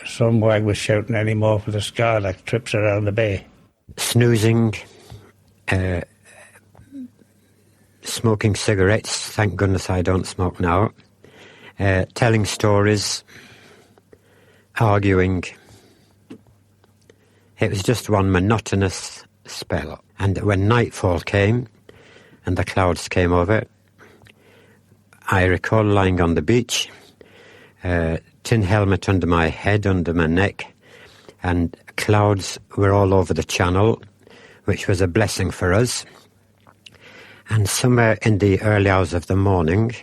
some wag was shouting any more for the scar like trips around the bay. Snoozing, smoking cigarettes, thank goodness I don't smoke now, telling stories, arguing. It was just one monotonous spell. And when nightfall came and the clouds came over, I recall lying on the beach, tin helmet under my head, under my neck, and clouds were all over the channel, which was a blessing for us. And somewhere in the early hours of the morning,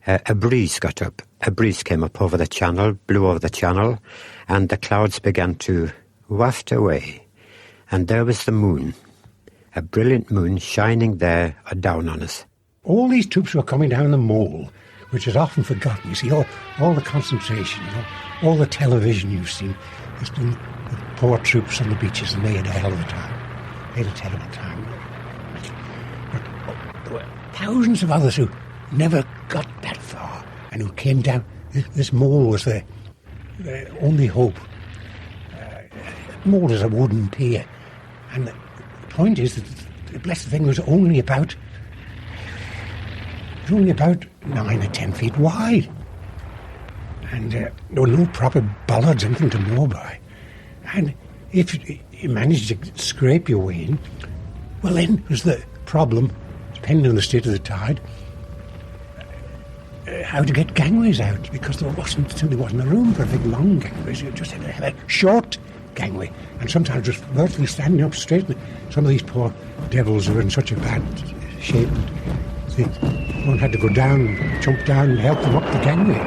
a breeze got up. A breeze came up over the channel, blew over the channel, and the clouds began to waft away. And there was the moon, a brilliant moon shining there down on us. All these troops were coming down the mole, which is often forgotten. You see, all the concentration, all the television you've seen, has been the poor troops on the beaches, and they had a hell of a time. They had a terrible time. But there were thousands of others who never got that far and who came down. This mole was their only hope. Mole is a wooden pier, and the point is that the blessed thing was only about 9 or 10 feet wide, and there were no proper bollards, anything to moor by. And if you managed to scrape your way in, well, then was the problem, depending on the state of the tide, how to get gangways out, because there simply wasn't a room for a big long gangway. You just had to have a short gangway, and sometimes just virtually standing up straight. Some of these poor devils were in such a bad shape that one had to go down, jump down, and help them up the gangway.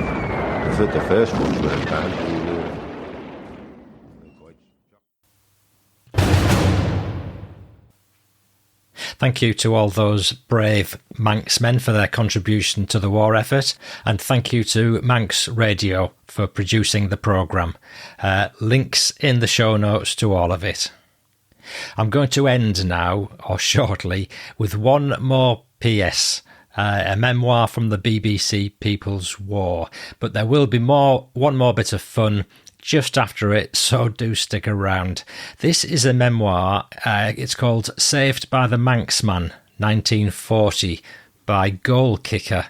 The first ones were bad. Thank you to all those brave Manxmen for their contribution to the war effort, and thank you to Manx Radio for producing the programme. Links in the show notes to all of it. I'm going to end now, or shortly, with one more PS, a memoir from the BBC People's War, but there will be one more bit of fun just after it, so do stick around. This is a memoir. It's called Saved by the Manxman, 1940, by Goal Kicker.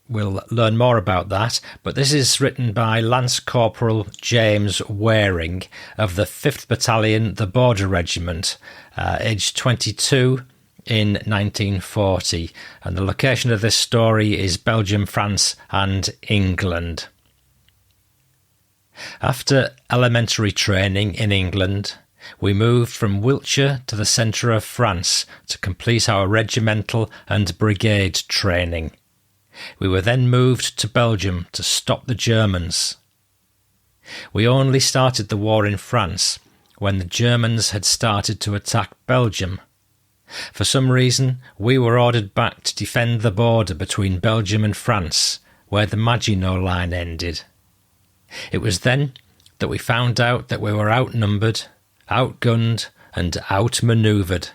We'll learn more about that, but this is written by Lance Corporal James Waring of the 5th Battalion, the Border Regiment, aged 22 in 1940, and the location of this story is Belgium, France and England. After elementary training in England, we moved from Wiltshire to the centre of France to complete our regimental and brigade training. We were then moved to Belgium to stop the Germans. We only started the war in France when the Germans had started to attack Belgium. For some reason, we were ordered back to defend the border between Belgium and France, where the Maginot Line ended. It was then that we found out that we were outnumbered, outgunned and outmanoeuvred.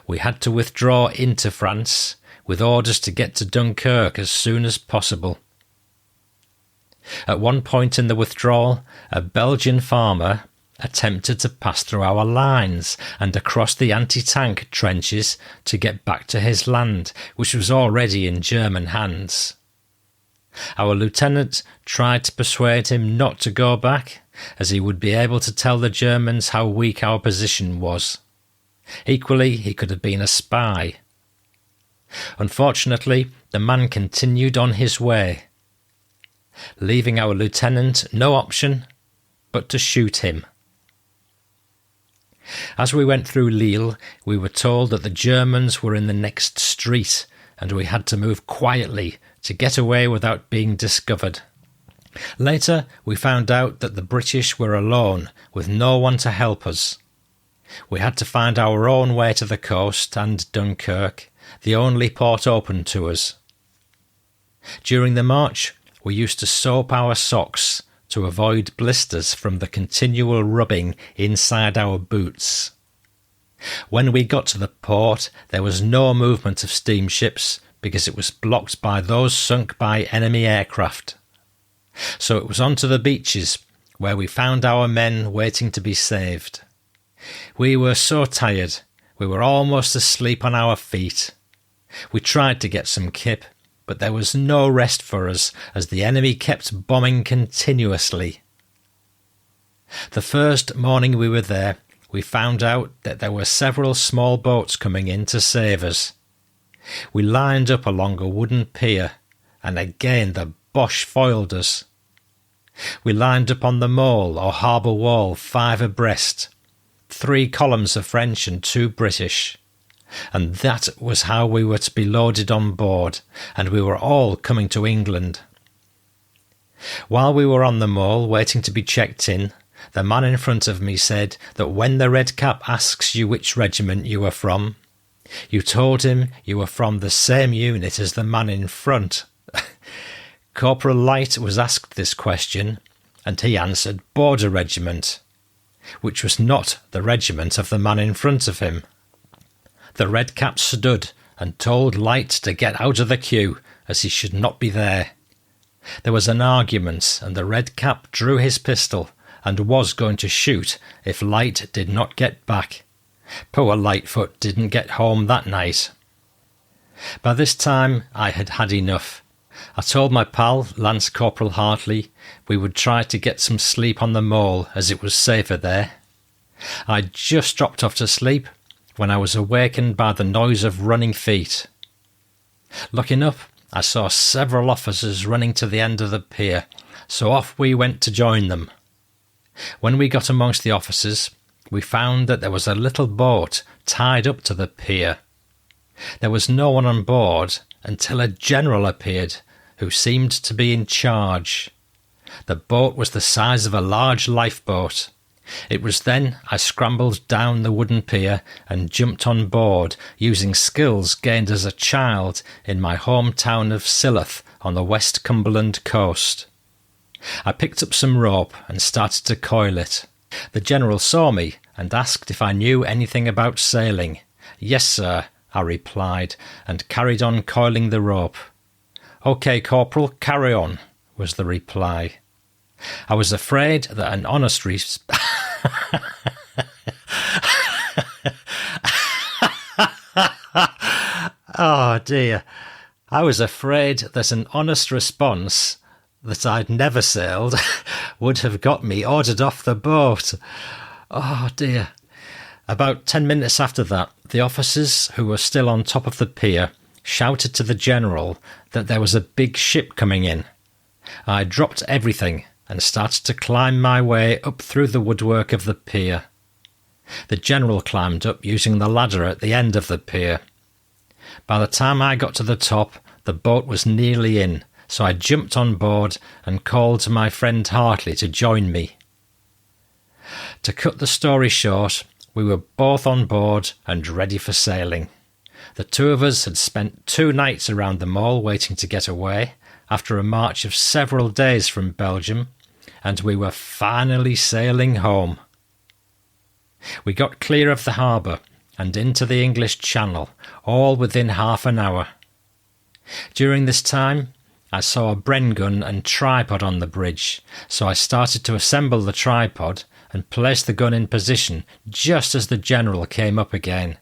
We had to withdraw into France with orders to get to Dunkirk as soon as possible. At one point in the withdrawal, a Belgian farmer attempted to pass through our lines and across the anti-tank trenches to get back to his land, which was already in German hands. Our lieutenant tried to persuade him not to go back, as he would be able to tell the Germans how weak our position was. Equally, he could have been a spy. Unfortunately, the man continued on his way, leaving our lieutenant no option but to shoot him. As we went through Lille, we were told that the Germans were in the next street, and we had to move quietly to get away without being discovered. Later, we found out that the British were alone, with no one to help us. We had to find our own way to the coast and Dunkirk, the only port open to us. During the march, we used to soap our socks to avoid blisters from the continual rubbing inside our boots. When we got to the port, there was no movement of steamships because it was blocked by those sunk by enemy aircraft. So it was on to the beaches, where we found our men waiting to be saved. We were so tired, we were almost asleep on our feet. We tried to get some kip, but there was no rest for us as the enemy kept bombing continuously. The first morning we were there, we found out that there were several small boats coming in to save us. We lined up along a wooden pier, and again the Boche foiled us. We lined up on the mole or harbour wall 5 abreast, 3 columns of French and 2 British. And that was how we were to be loaded on board, and we were all coming to England. While we were on the mole waiting to be checked in, the man in front of me said that when the red cap asks you which regiment you are from, you told him you were from the same unit as the man in front. Corporal Light was asked this question, and he answered Border Regiment, which was not the regiment of the man in front of him. The red cap stood and told Light to get out of the queue, as he should not be there. There was an argument, and the red cap drew his pistol and was going to shoot if Light did not get back. Poor Lightfoot didn't get home that night. By this time I had had enough. I told my pal, Lance Corporal Hartley, we would try to get some sleep on the mole as it was safer there. I'd just dropped off to sleep when I was awakened by the noise of running feet. Looking up, I saw several officers running to the end of the pier, so off we went to join them. When we got amongst the officers, we found that there was a little boat tied up to the pier. There was no one on board until a general appeared, who seemed to be in charge. The boat was the size of a large lifeboat. It was then I scrambled down the wooden pier and jumped on board, using skills gained as a child in my hometown of Silloth on the West Cumberland coast. I picked up some rope and started to coil it. The general saw me and asked if I knew anything about sailing. "Yes, sir," I replied, and carried on coiling the rope. "OK, Corporal, carry on," was the reply. I was afraid that an honest Oh dear. I was afraid that an honest response that I'd never sailed would have got me ordered off the boat. Oh dear. About 10 minutes after that, the officers who were still on top of the pier shouted to the general that there was a big ship coming in. I dropped everything and started to climb my way up through the woodwork of the pier. The general climbed up using the ladder at the end of the pier. By the time I got to the top, the boat was nearly in, so I jumped on board and called to my friend Hartley to join me. To cut the story short, we were both on board and ready for sailing. The 2 of us had spent 2 nights around the mole waiting to get away, after a march of several days from Belgium, and we were finally sailing home. We got clear of the harbour and into the English Channel, all within half an hour. During this time, I saw a Bren gun and tripod on the bridge, so I started to assemble the tripod and place the gun in position just as the general came up again.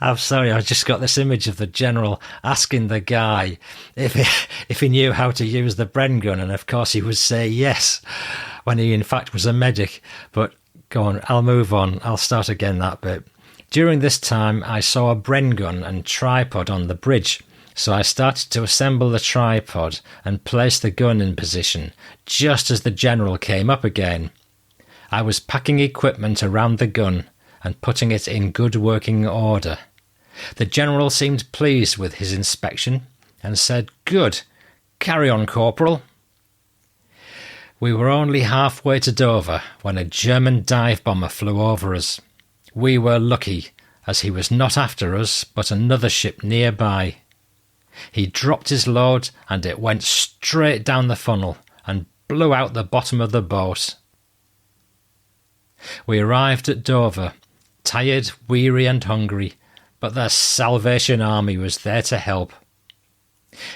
I'm sorry, I just got this image of the general asking the guy if he knew how to use the Bren gun, and of course he would say yes, when he in fact was a medic. But go on, I'll move on, I'll start again that bit. During this time, I saw a Bren gun and tripod on the bridge, so I started to assemble the tripod and place the gun in position, just as the general came up again. I was packing equipment around the gun and putting it in good working order. The general seemed pleased with his inspection and said, "Good, carry on, Corporal." We were only halfway to Dover when a German dive bomber flew over us. We were lucky, as he was not after us but another ship nearby. He dropped his load and it went straight down the funnel and blew out the bottom of the boat. We arrived at Dover, tired, weary and hungry, but the Salvation Army was there to help.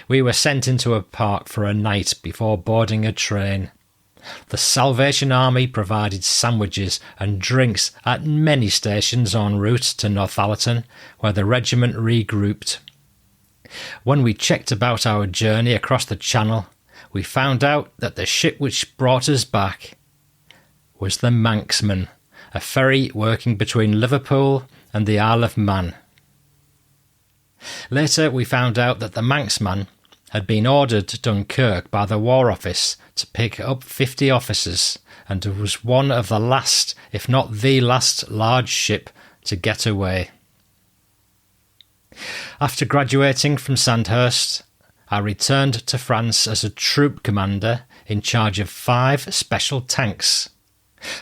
We were sent into a park for a night before boarding a train. The Salvation Army provided sandwiches and drinks at many stations en route to Northallerton, where the regiment regrouped. When we checked about our journey across the Channel, we found out that the ship which brought us back was the Manxmen, a ferry working between Liverpool and the Isle of Man. Later we found out that the Manxman had been ordered to Dunkirk by the War Office to pick up 50 officers, and was one of the last, if not the last, large ship to get away. After graduating from Sandhurst, I returned to France as a troop commander in charge of 5 special tanks.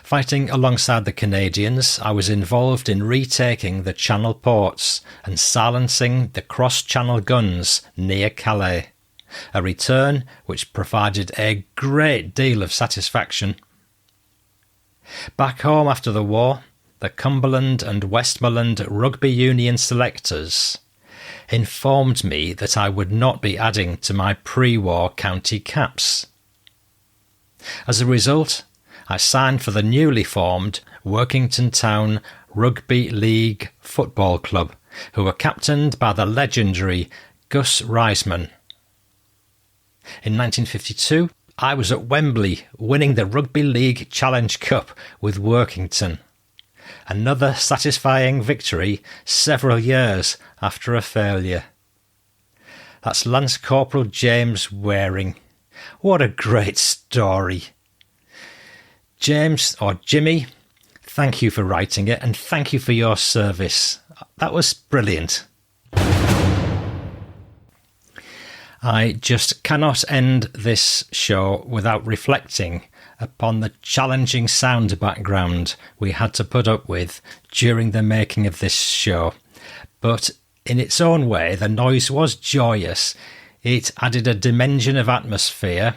Fighting alongside the Canadians, I was involved in retaking the Channel ports and silencing the cross-channel guns near Calais, a return which provided a great deal of satisfaction. Back home after the war, the Cumberland and Westmoreland Rugby Union selectors informed me that I would not be adding to my pre-war county caps. As a result, I signed for the newly formed Workington Town Rugby League Football Club, who were captained by the legendary Gus Reisman. In 1952, I was at Wembley winning the Rugby League Challenge Cup with Workington. Another satisfying victory several years after a failure. That's Lance Corporal James Waring. What a great story. James, or Jimmy, thank you for writing it, and thank you for your service. That was brilliant. I just cannot end this show without reflecting upon the challenging sound background we had to put up with during the making of this show. But in its own way, the noise was joyous. It added a dimension of atmosphere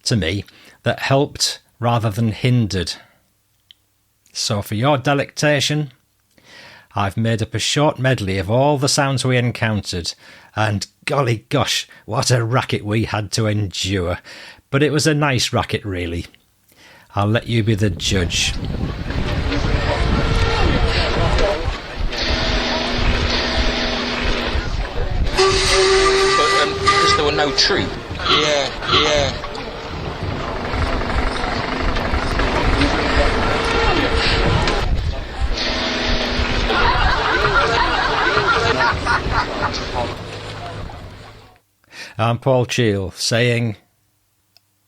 to me that helped rather than hindered. So for your delectation, I've made up a short medley of all the sounds we encountered, and golly gosh, what a racket we had to endure. But it was a nice racket, really. I'll let you be the judge. But because there were no troop. Yeah. I'm Paul Cheall saying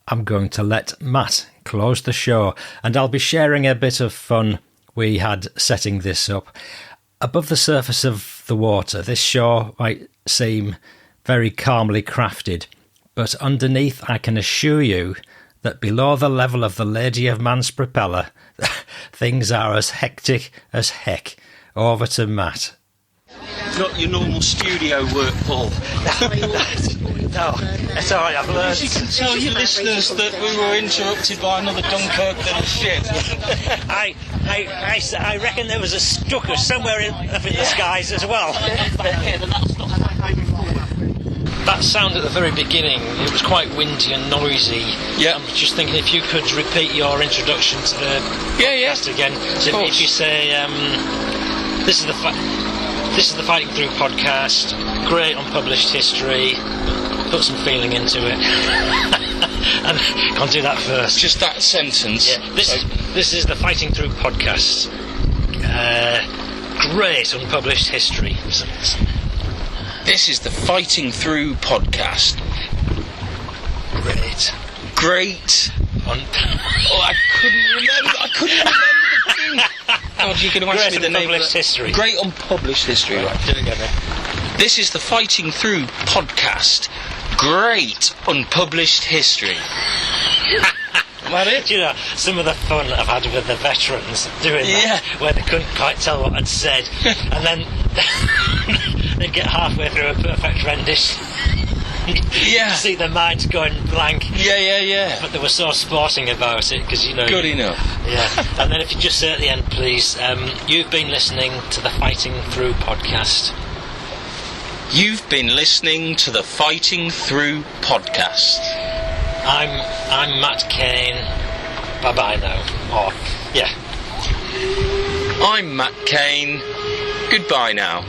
I'm going to let Matt close the show, and I'll be sharing a bit of fun we had setting this up. Above the surface of the water, this show might seem very calmly crafted, but underneath I can assure you that below the level of the Lady of Mann's propeller, things are as hectic as heck. Over to Matt. Not your normal studio work, Paul. No, it's all right, I've learned. You can tell your listeners that we were interrupted by another Dunkirk little ship. I reckon there was a Stucker somewhere up in the skies as well. That sound at the very beginning, it was quite windy and noisy. Yeah. I'm just thinking if you could repeat your introduction to the podcast again. So if you say, this is the Fighting Through podcast, great unpublished history, put some feeling into it. And can't do that first. Just that sentence. Yeah. This is the Fighting Through podcast, great unpublished history. This is the Fighting Through podcast. Great. I couldn't remember the thing. God, you're going to ask me the name of it. History. Great unpublished history. Right. Do it again then. This is the Fighting Through podcast. Great unpublished history. That it? Do you know, some of the fun I've had with the veterans doing that, where they couldn't quite tell what I'd said, and then they'd get halfway through a perfect rendition. Yeah. See their minds going blank. Yeah. But they were so sporting about it, because, you know... Good enough. Yeah. And then if you just say at the end, please, you've been listening to the Fighting Through podcast. You've been listening to the Fighting Through podcast. I'm Matt Cain. Bye-bye now. I'm Matt Cain. Goodbye now.